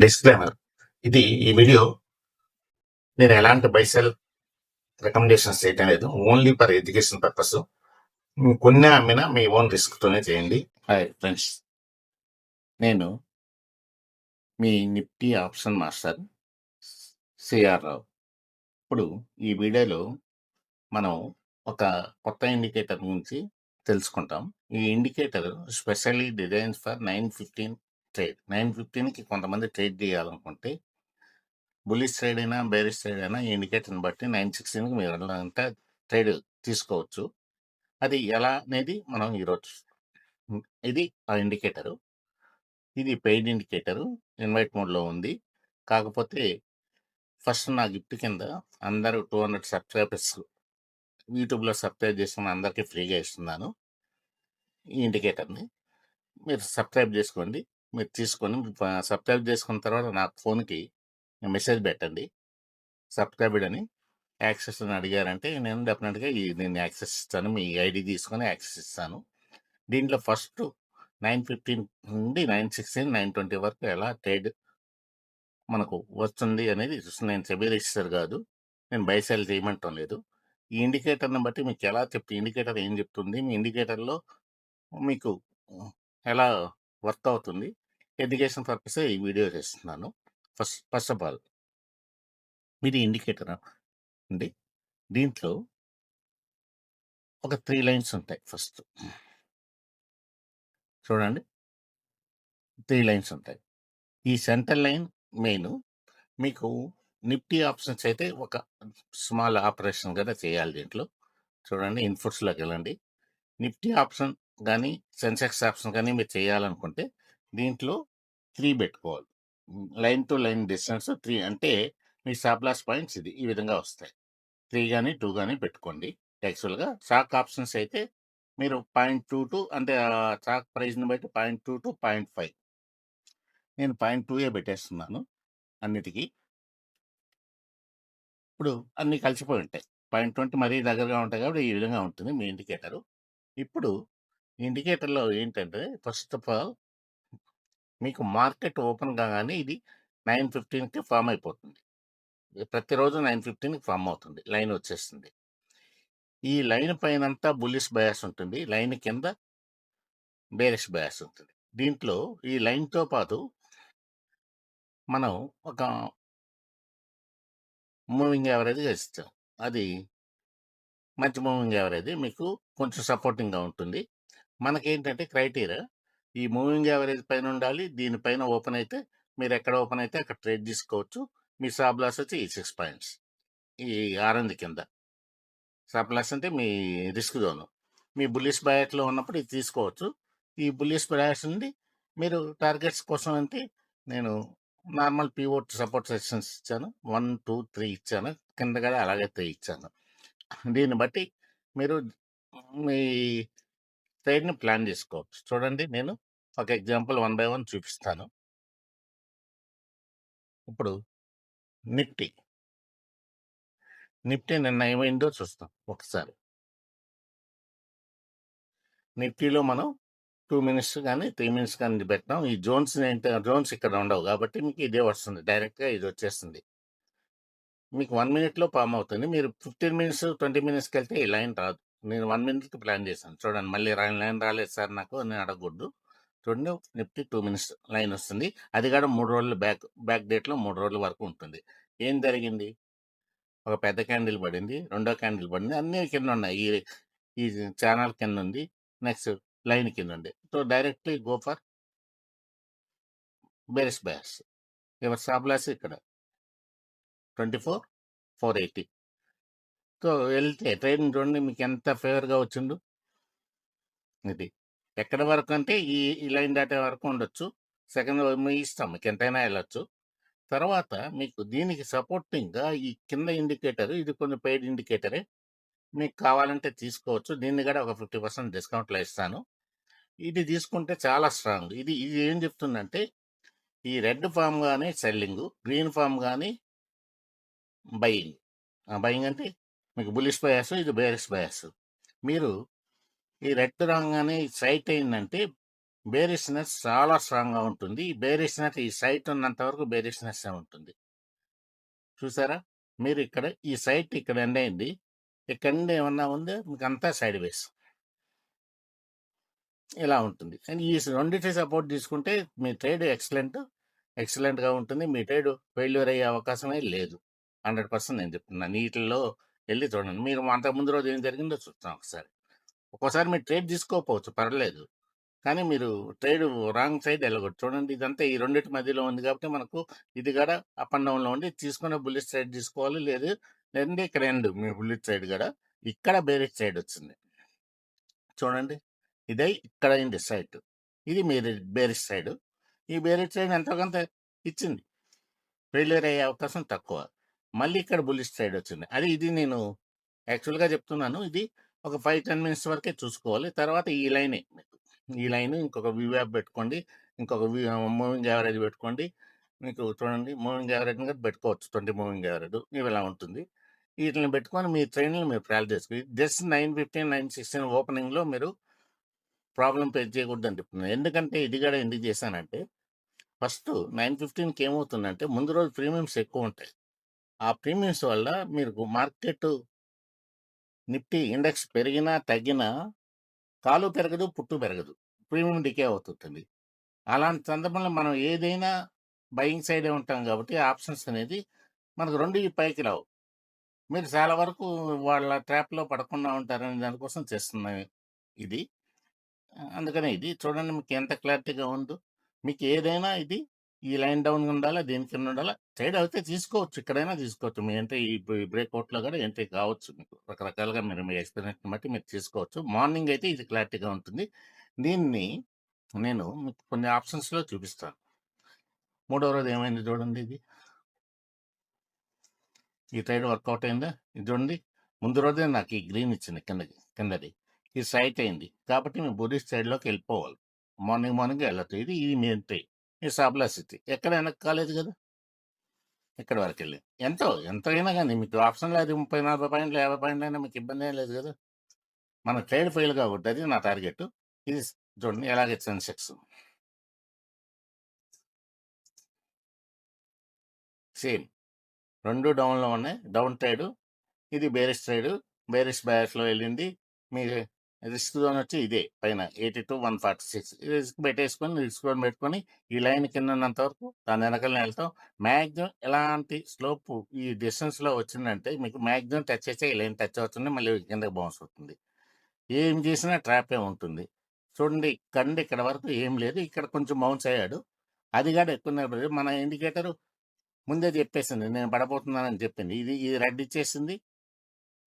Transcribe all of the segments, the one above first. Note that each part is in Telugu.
డిస్క్లైమర్. ఈ వీడియో నేను ఎలాంటి బై సెల్ రికమెండేషన్స్ చేయటం లేదు. Only for education purpose. కొన్నా అమ్మినా మీ ఓన్ రిస్క్ తోనే చేయండి. హాయ్ ఫ్రెండ్స్, నేను మీ నిఫ్టీ ఆప్షన్ మాస్టర్ సిఆర్ రావు. ఇప్పుడు ఈ వీడియోలో మనం ఒక కొత్త ఇండికేటర్ గురించి తెలుసుకుంటాం. ఈ indicator specially designs for 9:15 trade. 9:15కి కొంతమంది ట్రేడ్ చేయాలనుకుంటే బుల్లిష్ ట్రేడ్ అయినా బేరిష్ ట్రేడ్ అయినా ఈ ఇండికేటర్ని బట్టి 9:16కి మీరు వెళ్ళాలంటే ట్రేడ్ తీసుకోవచ్చు. అది ఎలా అనేది మనం ఈరోజు ఇది ఆ ఇండికేటరు. ఇది పెయిడ్ ఇండికేటరు. ఇన్వైట్ మోడ్లో ఉంది. కాకపోతే ఫస్ట్ నా గిఫ్ట్ కింద అందరూ 200 సబ్స్క్రైబర్స్ యూట్యూబ్లో సబ్స్క్రైబ్ చేసుకున్న అందరికీ ఫ్రీగా ఇస్తున్నాను ఈ ఇండికేటర్ని. మీరు సబ్స్క్రైబ్ చేసుకోండి. మీరు తీసుకొని సబ్స్క్రైబ్ చేసుకున్న తర్వాత నా ఫోన్కి మెసేజ్ పెట్టండి సబ్స్క్రైబ్డ్ అని. యాక్సెస్ అని అడిగారంటే నేను డెఫినెట్గా దీన్ని యాక్సెస్ ఇస్తాను. మీ ఐడి తీసుకొని యాక్సెస్ ఇస్తాను. దీంట్లో ఫస్ట్ 9:15 నుండి 9:16 9:20 వరకు ఎలా ట్రేడ్ మనకు వస్తుంది అనేది నేను సెబీ రిజిస్టర్ కాదు, నేను బై సెల్ చేయమంటాం లేదు. ఈ ఇండికేటర్ని బట్టి మీకు ఎలా ఇండికేటర్ ఏం చెప్తుంది, మీ ఇండికేటర్లో మీకు ఎలా వర్క్ అవుతుంది, ఎడ్యుకేషన్ పర్పస్ ఈ వీడియో చేస్తున్నాను. ఫస్ట్ ఆఫ్ ఆల్ ఇది ఇండికేటర్ అండి. దీంట్లో ఒక 3 లైన్స్ ఉంటాయి. ఫస్ట్ చూడండి, 3 లైన్స్ ఉంటాయి. ఈ సెంటర్ లైన్ మెయిన్. మీకు నిఫ్టీ ఆప్షన్స్ అయితే ఒక స్మాల్ ఆపరేషన్ కదా చేయాలి దీంట్లో. చూడండి, ఇన్పుట్స్లోకి వెళ్ళండి. నిఫ్టీ ఆప్షన్ కానీ సెన్సెక్స్ ఆప్షన్ కానీ మీరు చేయాలనుకుంటే దీంట్లో 3 పెట్టుకోవాలి. లైన్ టు లైన్ డిస్టెన్స్ 3 అంటే మీ స్టాప్ లాస్ పాయింట్స్ ఈ విధంగా వస్తాయి. 3 కానీ 2 కానీ పెట్టుకోండి. యాక్చువల్గా స్టాక్ ఆప్షన్స్ అయితే మీరు 0.22 అంటే స్టాక్ ప్రైస్ని బట్టి 0.2 టు 0.5. నేను 0.2 పెట్టేస్తున్నాను అన్నిటికీ. ఇప్పుడు అన్నీ కలిసిపోయి ఉంటాయి. 0.20 మరీ దగ్గరగా ఉంటాయి కాబట్టి ఈ విధంగా ఉంటుంది మీ ఇండికేటరు. ఇప్పుడు ఇండికేటర్లో ఏంటంటే ఫస్ట్ ఆఫ్ ఆల్ మీకు మార్కెట్ ఓపెన్ కాగానే ఇది 9:15కి ఫామ్ అయిపోతుంది. ప్రతిరోజు 9:15కి ఫామ్ అవుతుంది, లైన్ వచ్చేస్తుంది. ఈ లైన్ పైనంతా బుల్లిష్ బయాస్ ఉంటుంది, లైన్ కింద బేరిష్ బయాస్ ఉంటుంది. దీంట్లో ఈ లైన్తో పాటు మనం ఒక మూవింగ్ యావరేజ్ ఇస్తాం. అది మంచి మూవింగ్ యావరేజ్ మీకు కొంచెం సపోర్టింగ్గా ఉంటుంది. మనకేంటంటే క్రైటీరియా ఈ మూవింగ్ యావరేజ్ పైన ఉండాలి. దీనిపైన ఓపెన్ అయితే మీరు ఎక్కడ ఓపెన్ అయితే అక్కడ ట్రేడ్ తీసుకోవచ్చు. మీ స్టాప్ లాస్ వచ్చి ఈ 6 పాయింట్స్, ఈ ఆరెంజ్ కింద. స్టాప్ లాస్ అంటే మీ రిస్క్ జోన్. మీ బుల్లిష్ బయాట్లో ఉన్నప్పుడు ఇది తీసుకోవచ్చు. ఈ బుల్లిష్ బయాస్ నుండి మీరు టార్గెట్స్ కోసం అంటే నేను నార్మల్ పివోట్ సపోర్ట్ సెక్షన్స్ ఇచ్చాను. 1, 2, 3 ఇచ్చాను. కింద కూడా అలాగే 3 ఇచ్చాను. దీన్ని బట్టి మీరు మీ ట్రేడ్ని ప్లాన్ చేసుకోవచ్చు. చూడండి, నేను ఒక ఎగ్జాంపుల్ 1 బై 1 చూపిస్తాను. ఇప్పుడు నిఫ్టీ నిన్న ఏమైందో చూస్తాం ఒకసారి. నిఫ్టీలో మనం 2 మినిట్స్ కానీ 3 మినిట్స్ కానీ పెట్టాం. ఈ జోన్స్ జోన్స్ ఇక్కడ ఉండవు కాబట్టి మీకు ఇదే వస్తుంది, డైరెక్ట్గా ఇది వచ్చేస్తుంది. మీకు 1 మినిట్లో ఫామ్ అవుతుంది. మీరు 15 మినిట్స్ 20 మినిట్స్కి వెళ్తే ఈ లైన్ రాదు. నేను 1 మినిట్కి ప్లాన్ చేశాను. చూడండి, మళ్ళీ లైన్ రాలేదు సార్ నాకు అని అడగకూడదు. చూడండి, నిఫ్టీ 2 మినిట్స్ లైన్ వస్తుంది. అది కూడా 3 రోజులు బ్యాక్ డేట్లో 3 రోజుల వరకు ఉంటుంది. ఏం జరిగింది? ఒక పెద్ద క్యాండిల్ పడింది, రెండో క్యాండిల్ పడింది, అన్నీ కింద ఉన్నాయి. ఈ ఛానల్ కింద ఉంది, నెక్స్ట్ లైన్ కింద ఉంది. So directly go for bearish bias. ఎవరి స్టాప్ లాస్ ఇక్కడ 24,480. సో వెళ్తే ట్రేడింగ్ చూడండి మీకు ఎంత ఫేవర్గా వచ్చిండు. ఇది ఎక్కడి వరకు అంటే ఈ లైన్ దాటే వరకు ఉండొచ్చు. సెకండ్ మీ ఇష్టం, మీకు ఎంతైనా వెళ్ళొచ్చు. తర్వాత మీకు దీనికి సపోర్టింగ్గా ఈ కింద ఇండికేటర్, ఇది కొంచెం పెయిడ్ ఇండికేటరే, మీకు కావాలంటే తీసుకోవచ్చు. దీన్ని కూడా ఒక 50% డిస్కౌంట్లో ఇస్తాను. ఇది తీసుకుంటే చాలా స్ట్రాంగ్. ఇది ఏం చెప్తుందంటే ఈ రెడ్ ఫామ్ కానీ సెల్లింగ్, గ్రీన్ ఫామ్ కానీ బయింగ్. బయింగ్ అంటే మీకు బులిష్ బయాస్, ఇది బేరిష్ బయాస్. మీరు ఈ రెడ్ రాగానే సైట్ అయిందంటే బేరిష్‌నెస్ చాలా స్ట్రాంగ్‌గా ఉంటుంది. ఈ బేరిష్‌నెస్ ఈ సైట్ ఉన్నంత వరకు బేరిష్‌నెస్సే ఉంటుంది. చూసారా? మీరు ఇక్కడ ఈ సైట్ ఇక్కడ ఎండ్ అయింది. ఇక్కడ నుండి ఏమన్నా ఉందా మీకంతా సైడ్ వేస్. ఇలా ఉంటుంది. అండ్ ఈ రెండిటి సపోర్ట్ తీసుకుంటే మీ ట్రేడ్ ఎక్సలెంట్‌గా ఉంటుంది. మీ ట్రేడ్ ఫెయిల్యూర్ అయ్యే అవకాశమే లేదు. 100% నేను చెప్తున్నాను. ఈటిల్లో ఎళ్లి చూడండి. మీరు అంతకుముందు రోజు ఏం జరిగిందో చూద్దాం ఒకసారి. ఒక్కోసారి మీరు ట్రేడ్ తీసుకోకపోవచ్చు పర్లేదు. కానీ మీరు ట్రేడ్ రాంగ్ సైడ్ ఎళ్ళగొట్టు. చూడండి ఇదంతా ఈ రెండిటి మధ్యలో ఉంది కాబట్టి మనకు ఇది కూడా అప్ అండ్ డౌన్‌లో ఉండి తీసుకున్న బుల్లిష్ ట్రేడ్ తీసుకోవాలి. లేదంటే ఇక్కడ ఎండ్ మీ బుల్లిష్ ట్రేడ్ కూడా. ఇక్కడ బేరిష్ ట్రేడ్ వచ్చింది. చూడండి. ఇదే ఇక్కడ అయింది సైట్. ఇది మీది బేరిష్ సైడ్. ఈ బేరిష్ సైడ్ ఎంతో కొంత ఇచ్చింది. ఫెయిల్యూర్ అయ్యే అవకాశం తక్కువ. మళ్ళీ ఇక్కడ బుల్లిష్ సైడ్ వచ్చింది. ఇది నేను యాక్చువల్‌గా చెప్తున్నాను. ఇది ఒక 5, 10 మినిట్స్ వరకే చూసుకోవాలి. తర్వాత ఈ లైనే మీకు. ఈ లైన్ ఇంకొక వీవ్యాప్ పెట్టుకోండి. ఇంకొక మూవింగ్ యావరేజ్ పెట్టుకోండి. మీకు చూడండి మూవింగ్ యావరేజ్ కూడా పెట్టుకోవచ్చు. 20 మూవింగ్ యావరేజ్ ఇవి ఇలా ఉంటుంది. వీటిని పెట్టుకొని మీ ట్రైన్‌లు మీరు ప్రాక్టీస్ చేసుకోండి. జస్ట్ 9:15, 9:16 ఓపెనింగ్‌లో మీరు ప్రాబ్లమ్ ఫేస్ చేయకూడదని చెప్తున్నాను. ఎందుకంటే ఇది కూడా ఎందుకు చేశానంటే ఫస్ట్ 9:15కి ఏమవుతుందంటే ముందు రోజు ప్రీమియమ్స్ ఎక్కువుంటాయి. ఆ ప్రీమియమ్స్ వల్ల మీరు మార్కెట్ నిఫ్టీ ఇండెక్స్ పెరిగినా, తగ్గినా కాలు పెరగదు, పుట్టు పెరగదు. ప్రీమియం డికే అవుతుంటుంది. అలాంటి సందర్భంలో మనం ఏదైనా బయింగ్ సైడే ఉంటాం కాబట్టి ఆప్షన్స్ అనేది మనకు 2 పైకి రావు. మీరు చాలా వరకు వాళ్ళ ట్రాప్‌లో పడకుండా ఉంటారనే దానికోసం చేస్తున్నాను ఇది. అందుకనే ఇది చూడండి మీకు ఎంత క్లారిటీగా ఉందో. మీకు ఏదైనా ఇది ఈ లైన్ డౌన్ ఉండాలా, దీని కింద ఉండాలా. ట్రేడ్ అయితే తీసుకోవచ్చు. ఇక్కడైనా తీసుకోవచ్చు. మీ అంటే ఈ బ్రేక్‌ఔట్‌లో కూడా ఎంట్రీ కావచ్చు మీకు. రకరకాలుగా మీరు మీ ఎక్స్‌పీరియన్స్‌ని బట్టి మీరు తీసుకోవచ్చు. మార్నింగ్ అయితే ఇది క్లారిటీగా ఉంటుంది. దీన్ని నేను మీకు కొన్ని ఆప్షన్స్‌లో చూపిస్తాను. మూడో రోజు ఏమైంది చూడండి ఇది. ఈ ట్రేడ్ వర్కౌట్ అయిందా? ఇది చూడండి. ముందు రోజే నాకు ఈ గ్రీన్ ఇచ్చింది కిందది. ఇది సైట్ అయింది. కాబట్టి మేము బుల్లిష్ సైడ్‌లోకి వెళ్ళిపోవాలి. మార్నింగ్ వెళ్ళొద్దు. ఇది మీ ఎంట్రీ. ఇది స్టాప్ లాస్ ఇది. ఎక్కడ వెనక్కి కాలేదు కదా! ఇక్కడి వరకెళ్ళి. ఎంత అయినా గాని మీకు ఆప్షన్‌లో అది 30, 40 పాయింట్లు, 50 పాయింట్లయినా మీకు ఇబ్బందేం లేదు కదా! మన ట్రేడ్ ఫెయిల్ కాకూడదు. అది నా టార్గెట్. ఇది చూడండి ఎలాగే సెన్సెక్స్. సేమ్. 2 డౌన్‌లో ఉన్నాయి. Down trade. ఇది బేరిష్ ట్రేడ్. బేరిష్ బయాస్‌లో వెళ్ళింది. మీ రిస్క్ జోన్ వచ్చి ఇదే పైన 82, 146. రిస్క్ జోన్ పెట్టుకొని ఈ లైన్ కింద ఉన్నంత వరకు దాని వెనకాలనే వెళ్తాం. మాక్సిమం ఎలాంటి స్లోప్ ఈ డిస్టెన్స్‌లో వచ్చిందంటే మీకు మాక్సిమం టచ్ చేస్తే ఈ లైన్ టచ్ అవుతుంది. మళ్ళీ కిందకి బౌన్స్ అవుతుంది. ఏం చేసినా ట్రాపే ఉంటుంది. చూడండి ఇక్కడి నుండి ఇక్కడ వరకు ఏం లేదు. ఇక్కడ కొంచెం బౌన్స్ అయ్యాడు. అది కూడా ఎక్కువ మన ఇండికేటర్ ముందే చెప్పేసింది. నేను పడబోతున్నానని చెప్పింది. ఇది రెడ్ ఇచ్చేసింది.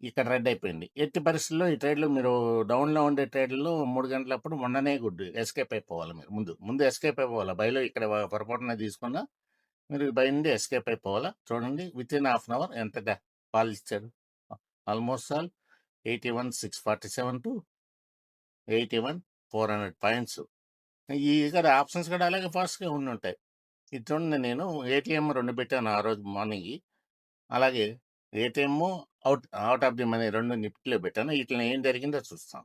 ఇక్కడ రెడ్ అయిపోయింది. ఎట్టి పరిస్థితుల్లో ఈ ట్రేడ్‌లో మీరు డౌన్‌లో ఉండే ట్రేడ్‌లో 3 గంటలప్పుడు మొన్ననే గుడ్ ఎస్కేప్ అయిపోవాలి మీరు ముందు ఎస్కేప్ అయిపోవాలి. బైలో ఇక్కడ పొరపాటున తీసుకున్నా మీరు బై నుండి ఎస్కేప్ అయిపోవాలా. చూడండి వితిన్ హాఫ్ అన్ అవర్ ఎంత కాల్ ఇచ్చాడు. Almost all 81,647 to 81,400 points. ఈ ఇక్కడ ఆప్షన్స్ కూడా అలాగే ఫాస్ట్‌గా ఉండుంటాయి. ఇది చూడండి నేను ఏటీఎం 2 పెట్టాను ఆ రోజు మార్నింగ్‌కి. అలాగే ATM, out of the money 2 నిఫ్టీలో పెట్టాను. ఈటిలో ఏం జరిగిందో చూస్తాం.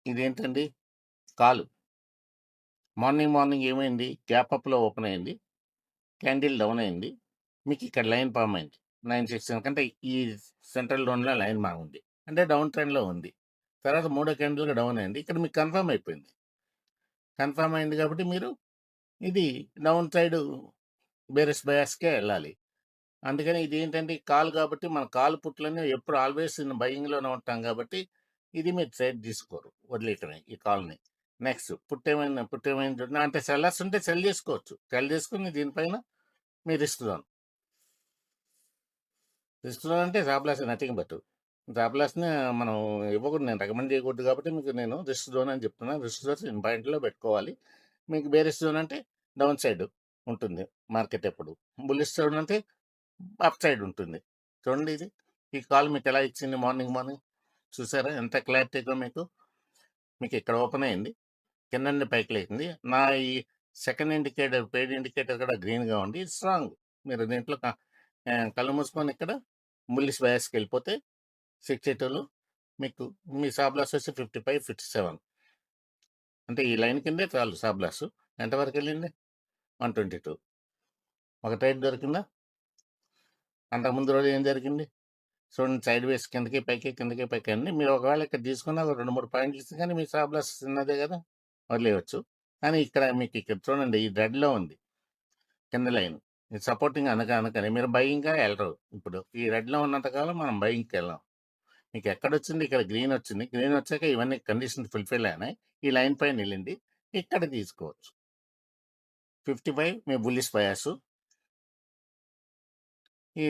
ఇదేంటండి కాలు. మార్నింగ్ ఏమైంది? గ్యాప్ అప్‌లో ఓపెన్ అయింది. క్యాండిల్ డౌన్ అయింది. మీకు ఇక్కడ లైన్ ఫార్మ్ అయింది. 967 కంటే ఈ సెంట్రల్ జోన్‌లో లైన్ ఉంది. అంటే డౌన్ ట్రెండ్‌లో ఉంది. తర్వాత మూడో క్యాండిల్‌గా డౌన్ అయింది. ఇక్కడ మీకు కన్ఫర్మ్ అయిపోయింది. కన్ఫర్మ్ అయింది కాబట్టి మీరు ఇది డౌన్ సైడ్ బేరిష్ బయాస్‌కే ఎళ్ళాలి. అందుకని ఇదేంటంటే కాల్ కాబట్టి మన కాల్ పుట్లని ఎప్పుడు ఆల్వేస్ బయింగ్‌లోనే ఉంటాం కాబట్టి ఇది మీరు ట్రేడ్ తీసుకోరు. వదిలేయటమే ఈ కాల్‌ని. నెక్స్ట్ పుట్టేమైంది చూడండి. అంటే సెల్లర్స్ ఉంటే సెల్ చేసుకోవచ్చు. సెల్ చేసుకొని దీనిపైన మీరు రిస్క్ జోన్. రిస్క్ జోన్ అంటే stop loss nothing but. Stop లాస్‌ని మనం ఇవ్వకూడదు. నేను రికమెండ్ చేయకూడదు కాబట్టి మీకు నేను రిస్క్ జోన్ అని చెప్తున్నాను. రిస్క్ జోన్ ఇన్ పాయింట్‌లో పెట్టుకోవాలి. మీకు బేరిష్ జోన్ అంటే డౌన్ సైడ్ ఉంటుంది మార్కెట్ ఎప్పుడు. బుల్లిష్ జోన్ అంటే అప్ సైడ్ ఉంటుంది. చూడండి ఇది. ఈ కాల్ మీకు ఎలా ఇచ్చింది మార్నింగ్. చూసారా ఎంత క్లారిటీగా మీకు? మీకు ఇక్కడ ఓపెన్ అయింది. కింద నుండి పైకి లేచింది. నా ఈ సెకండ్ ఇండికేటర్, పెయిడ్ ఇండికేటర్ కూడా గ్రీన్‌గా ఉండి స్ట్రాంగ్. మీరు దీంట్లో కళ్ళు మూసుకొని ఇక్కడ బుల్లిష్ బయాస్‌కెళ్ళిపోతే 62లో మీకు మీ స్టాప్ లాస్ వచ్చి 55, 57 అంటే ఈ లైన్ కిందే చాలు స్టాప్ లాస్. ఎంతవరకు వెళ్ళింది? 122. ఒక ట్రేడ్ దొరికిందా? అంతకుముందు రోజు ఏం జరిగింది? చూడండి, సైడ్ వేస్ కిందకి పైకి, కిందకి పైకి అండి. మీరు ఒకవేళ ఇక్కడ తీసుకున్న ఒక 2, 3 పాయింట్లు ఇస్తే కానీ మీ స్టాప్ లాస్ చిన్నదే కదా, వదిలేయవచ్చు. కానీ ఇక్కడ మీకు ఇక్కడ చూడండి, ఈ రెడ్‌లో ఉంది కింద లైన్. ఇది సపోర్టింగ్ అనకని మీరు బయింగ్‌గా ఎళ్ళరు. ఇప్పుడు ఈ రెడ్‌లో ఉన్నంత కాలం మనం బయింగ్‌కెళ్ళం. మీకు ఎక్కడొచ్చింది? ఇక్కడ గ్రీన్ వచ్చింది. గ్రీన్ వచ్చాక ఇవన్నీ కండిషన్స్ ఫుల్‌ఫిల్ అయినాయి. ఈ లైన్ పైన ఎళ్ళింది. ఇక్కడ తీసుకోవచ్చు. 55 మీ బుల్లిష్ బయాసు. ఈ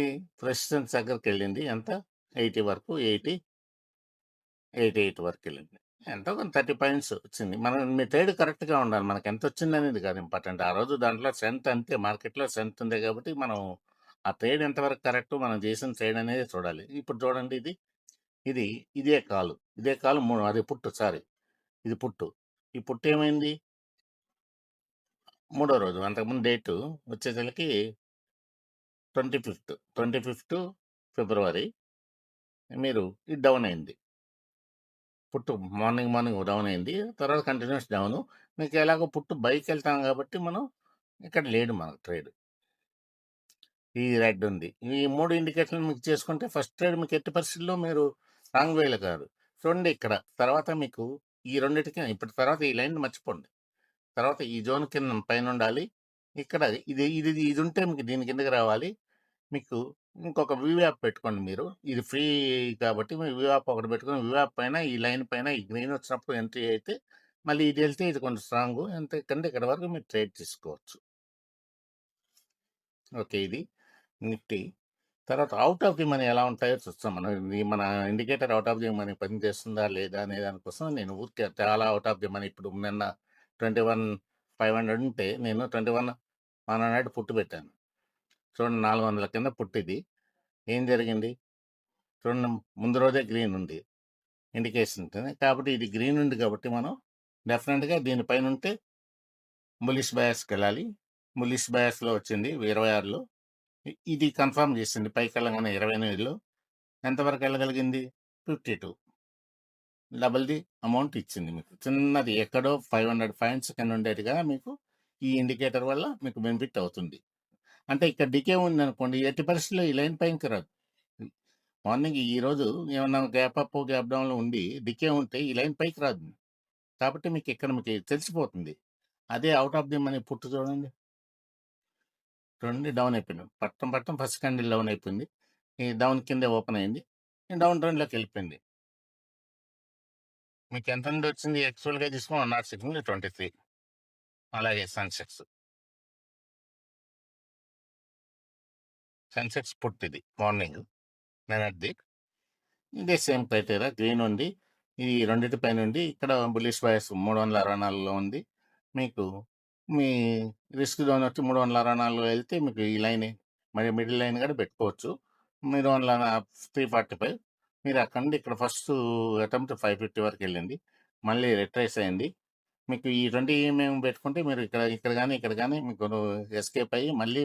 రెసిస్టెన్స్ దగ్గరికెళ్ళింది ఎంత? 80 వరకు, 88 వరకెళ్ళింది. ఎంతో కొంత 30 పాయింట్స్ వచ్చింది. మీ ట్రేడ్ కరెక్ట్‌గా ఉండాలి. మనకెంతొచ్చిందనేది కాదు ఇంపార్టెంట్. ఆ రోజు దాంట్లో స్ట్రెంత్ అంతే, మార్కెట్‌లో స్ట్రెంత్ ఉంది కాబట్టి మనం ఆ ట్రేడ్ ఎంతవరకు కరెక్ట్, మనం చేసిన ట్రేడ్ అనేది చూడాలి. ఇప్పుడు చూడండి, ఇది ఇదే కాలు. ఇదే కాలు అది పుట్టు, సారీ, ఇది పుట్టు. ఈ పుట్టు ఏమైంది? మూడో రోజు. అంతకుముందు డేటు వచ్చేసరికి 25థ్ ఫిబ్రవరి. మీరు ఇది డౌన్ అయింది. పుట్టు మార్నింగ్ డౌన్ అయింది. తర్వాత కంటిన్యూస్ డౌను. మీకు ఎలాగో పుట్టు బైకెళ్తాం కాబట్టి మనం ఇక్కడ లేడు మనకు ట్రేడ్. ఈ రెడ్ ఉంది. ఈ 3 ఇండికేటర్లు మీకు చేసుకుంటే ఫస్ట్ ట్రేడ్ మీకు ఎట్టి పరిస్థితుల్లో మీరు రాంగ్ వేలో కాదు. చూడండి ఇక్కడ. తర్వాత మీకు ఈ రెండిటికి ఇప్పుడు తర్వాత ఈ లైన్ మర్చిపోండి. తర్వాత ఈ జోన్ కింద పైనుండాలి. ఇక్కడ ఇది ఉంటే మీకు దీని కిందకి రావాలి. మీకు ఇంకొక వ్యూ యాప్ పెట్టుకోండి మీరు. ఇది ఫ్రీ కాబట్టి మీరు వ్యూ యాప్ ఒకటి పెట్టుకొని, వ్యూ యాప్ పైన ఈ లైన్ పైన ఈ గ్రీన్ వచ్చినప్పుడు ఎంట్రీ అయితే మళ్ళీ ఇది వెళ్తే ఇది కొంచెం స్ట్రాంగు. ఎంతకంటే ఇక్కడ వరకు మీరు ట్రేడ్ తీసుకోవచ్చు. ఓకే, ఇది నిఫ్టీ. తర్వాత అవుట్ ఆఫ్ ది మనీ ఎలా ఉంటాయో చూస్తాం మనం. మన indicator out of the money పనిచేస్తుందా లేదా అనే దానికోసం నేను ఊరికే చాలా అవుట్ ఆఫ్ ది మనీ ఇప్పుడు నిన్న 21,500 ఉంటే నేను 21,100 పుట్టు పెట్టాను. చూడండి, 400 కింద పుట్టిది. ఏం జరిగింది? చూడండి, ముందు రోజే గ్రీన్ ఉంది ఇండికేషన్. కాబట్టి ఇది గ్రీన్ ఉంది కాబట్టి మనం డెఫినెట్గా దీనిపైన ఉంటే బులిష్ బయాస్కి వెళ్ళాలి. బులిష్ బయాస్లో వచ్చింది 26లో. ఇది కన్ఫర్మ్ చేసింది పైకి వెళ్ళగానే 28లో. ఎంతవరకు వెళ్ళగలిగింది? 52. డబుల్ ది అమౌంట్ ఇచ్చింది మీకు. చిన్నది ఎక్కడో 500 పాయింట్స్ కింద ఉండేదిగా మీకు ఈ ఇండికేటర్ వల్ల మీకు బెనిఫిట్ అవుతుంది. అంటే ఇక్కడ డికే ఉంది అనుకోండి, ఎట్టి పరిస్థితుల్లో ఈ లైన్ పైకి రాదు. మార్నింగ్ ఈరోజు ఏమన్నా గ్యాప్ అప్, గ్యాప్ డౌన్లో ఉండి డికే ఉంటే ఈ లైన్ పైకి రాదు. కాబట్టి మీకు ఇక్కడ మీకు తెలిసిపోతుంది. అదే అవుట్ ఆఫ్ ది మనీ పుట్టు చూడండి డౌన్ అయిపోయింది. పట్టం ఫస్ట్ క్యాండిల్ డౌన్ అయిపోయింది. ఈ డౌన్ కింద ఓపెన్ అయింది. ఈ డౌన్ ట్రెండ్లోకి వెళ్ళిపోయింది. మీకు ఎంత నుండి వచ్చింది? యాక్చువల్గా తీసుకుని 106 నుండి 23. అలాగే సెన్సెక్స్ పుట్ ఇది మార్నింగ్ నిన్నటిది. ఇదే సేమ్ క్రైటీరియా. గ్రీన్ ఉంది. ఈ రెండింటి పైన ఉంది. ఇక్కడ బులిష్ బయాస్ 364లో ఉంది. మీకు మీ రిస్క్ జోన్ వచ్చి 364లో వెళ్తే మీకు ఈ లైన్ మరి మిడిల్ లైన్ కూడా పెట్టుకోవచ్చు. మీరు 345 మీరు అక్కడ నుండి ఇక్కడ ఫస్ట్ అటెంప్ట్ 550 వరకు వెళ్ళింది. మళ్ళీ రిట్రేస్ అయింది. మీకు ఈ 2 మేము పెట్టుకుంటే మీరు ఇక్కడ కానీ మీకు ఎస్కేప్ అయ్యి మళ్ళీ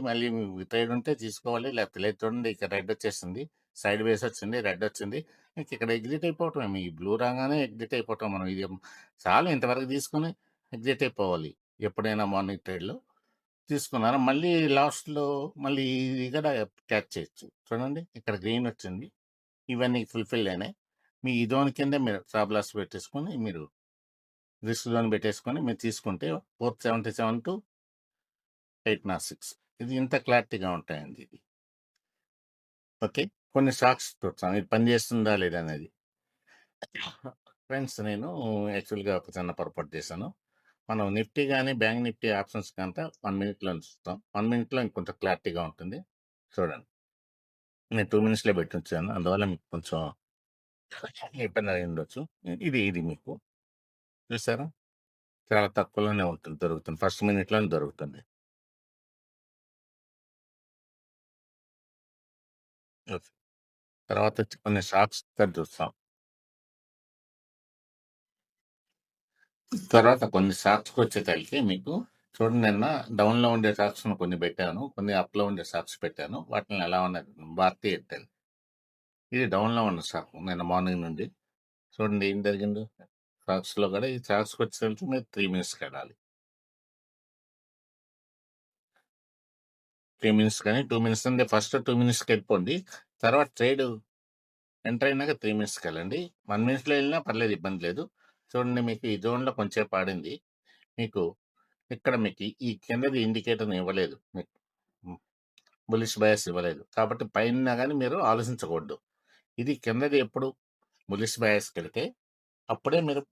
ట్రేడ్ ఉంటే తీసుకోవాలి, లేకపోతే లేదు. చూడండి, ఇక్కడ రెడ్ వచ్చేసింది, సైడ్ వేస్ వచ్చింది, రెడ్ వచ్చింది. మీకు ఇక్కడ ఎగ్జిట్ అయిపోవటం, మీ బ్లూ రాగానే ఎగ్జిట్ అయిపోవటం. మనం ఇది చాలా ఇంతవరకు తీసుకుని ఎగ్జిట్ అయిపోవాలి ఎప్పుడైనా మార్నింగ్ ట్రేడ్లో. తీసుకున్నారు. మళ్ళీ లాస్ట్లో మళ్ళీ ఇది కూడా క్యాచ్ చేయొచ్చు. చూడండి, ఇక్కడ గ్రీన్ వచ్చింది, ఇవన్నీ ఫుల్ఫిల్ అయినాయి. మీ ఈ జోన్ కింద మీరు స్టాప్ లాస్ పెట్టేసుకొని మీరు రిస్క్ జోన్ పెట్టేసుకొని మీరు తీసుకుంటే 477 to 806 ఇది ఇంత క్లారిటీగా ఉంటాయండి ఇది. ఓకే, కొన్ని స్టాక్స్ చూస్తాం ఇది పనిచేస్తుందా లేదా అనేది. ఫ్రెండ్స్, నేను యాక్చువల్గా ఒక చిన్న పొరపాటు చేశాను. మనం నిఫ్టీ కానీ బ్యాంక్ నిఫ్టీ ఆప్షన్స్ కంటే 1 minute చూస్తాం. 1 minute ఇంకొంచెం క్లారిటీగా ఉంటుంది. చూడండి, నేను 2 minutesలో పెట్టి వచ్చాను, అందువల్ల మీకు కొంచెం ఇబ్బంది అయి ఉండొచ్చు. ఇది మీకు చూసారా, చాలా తక్కువలోనే ఉంటుంది, దొరుకుతుంది. ఫస్ట్ మినిట్లోనే దొరుకుతుంది. ఓకే, తర్వాత వచ్చి కొన్ని స్టాక్స్ చూస్తాం. తర్వాత కొన్ని స్టాక్స్కి వచ్చేసరికి మీకు చూడండి, నిన్న డౌన్లో ఉండే స్టాక్స్ కొన్ని పెట్టాను, కొన్ని అప్లో ఉండే స్టాక్స్ పెట్టాను. వాటిని ఎలా ఉన్నాయి? భారతీ ఎయిర్టెల్ ఇది డౌన్లో ఉన్న స్టాక్ నిన్న మార్నింగ్ నుండి. చూడండి ఏం జరిగిందో. చార్ట్స్‌లో కూడా ఈ చార్ట్స్‌కొచ్చేసరికి మీరు 3 మినిట్స్‌కెళ్ళాలి. 3 మినిట్స్ కానీ 2 మినిట్స్ అంటే ఫస్ట్ 2 మినిట్స్‌కెళ్ళిపోండి. తర్వాత ట్రేడ్ ఎంటర్ అయినాక 3 మినిట్స్‌కెళ్ళండి. 1 మినిట్స్‌లో ఎళ్ళినా పర్లేదు, ఇబ్బంది లేదు. చూడండి మీకు ఈ జోన్‌లో కొంచెంసేపు ఆడింది. మీకు ఇక్కడ మీకు ఈ కిందది ఇండికేటర్‌ని ఇవ్వలేదు మీకు. హ్మ్. బుల్లిష్ బయాస్ ఇవ్వలేదు. కాబట్టి పైనున్నా గాని మీరు ఆలోచించకూడదు. ఇది కిందది ఎప్పుడు బుల్లిష్ బయాస్‌కెళ్తే అప్పుడే మీరు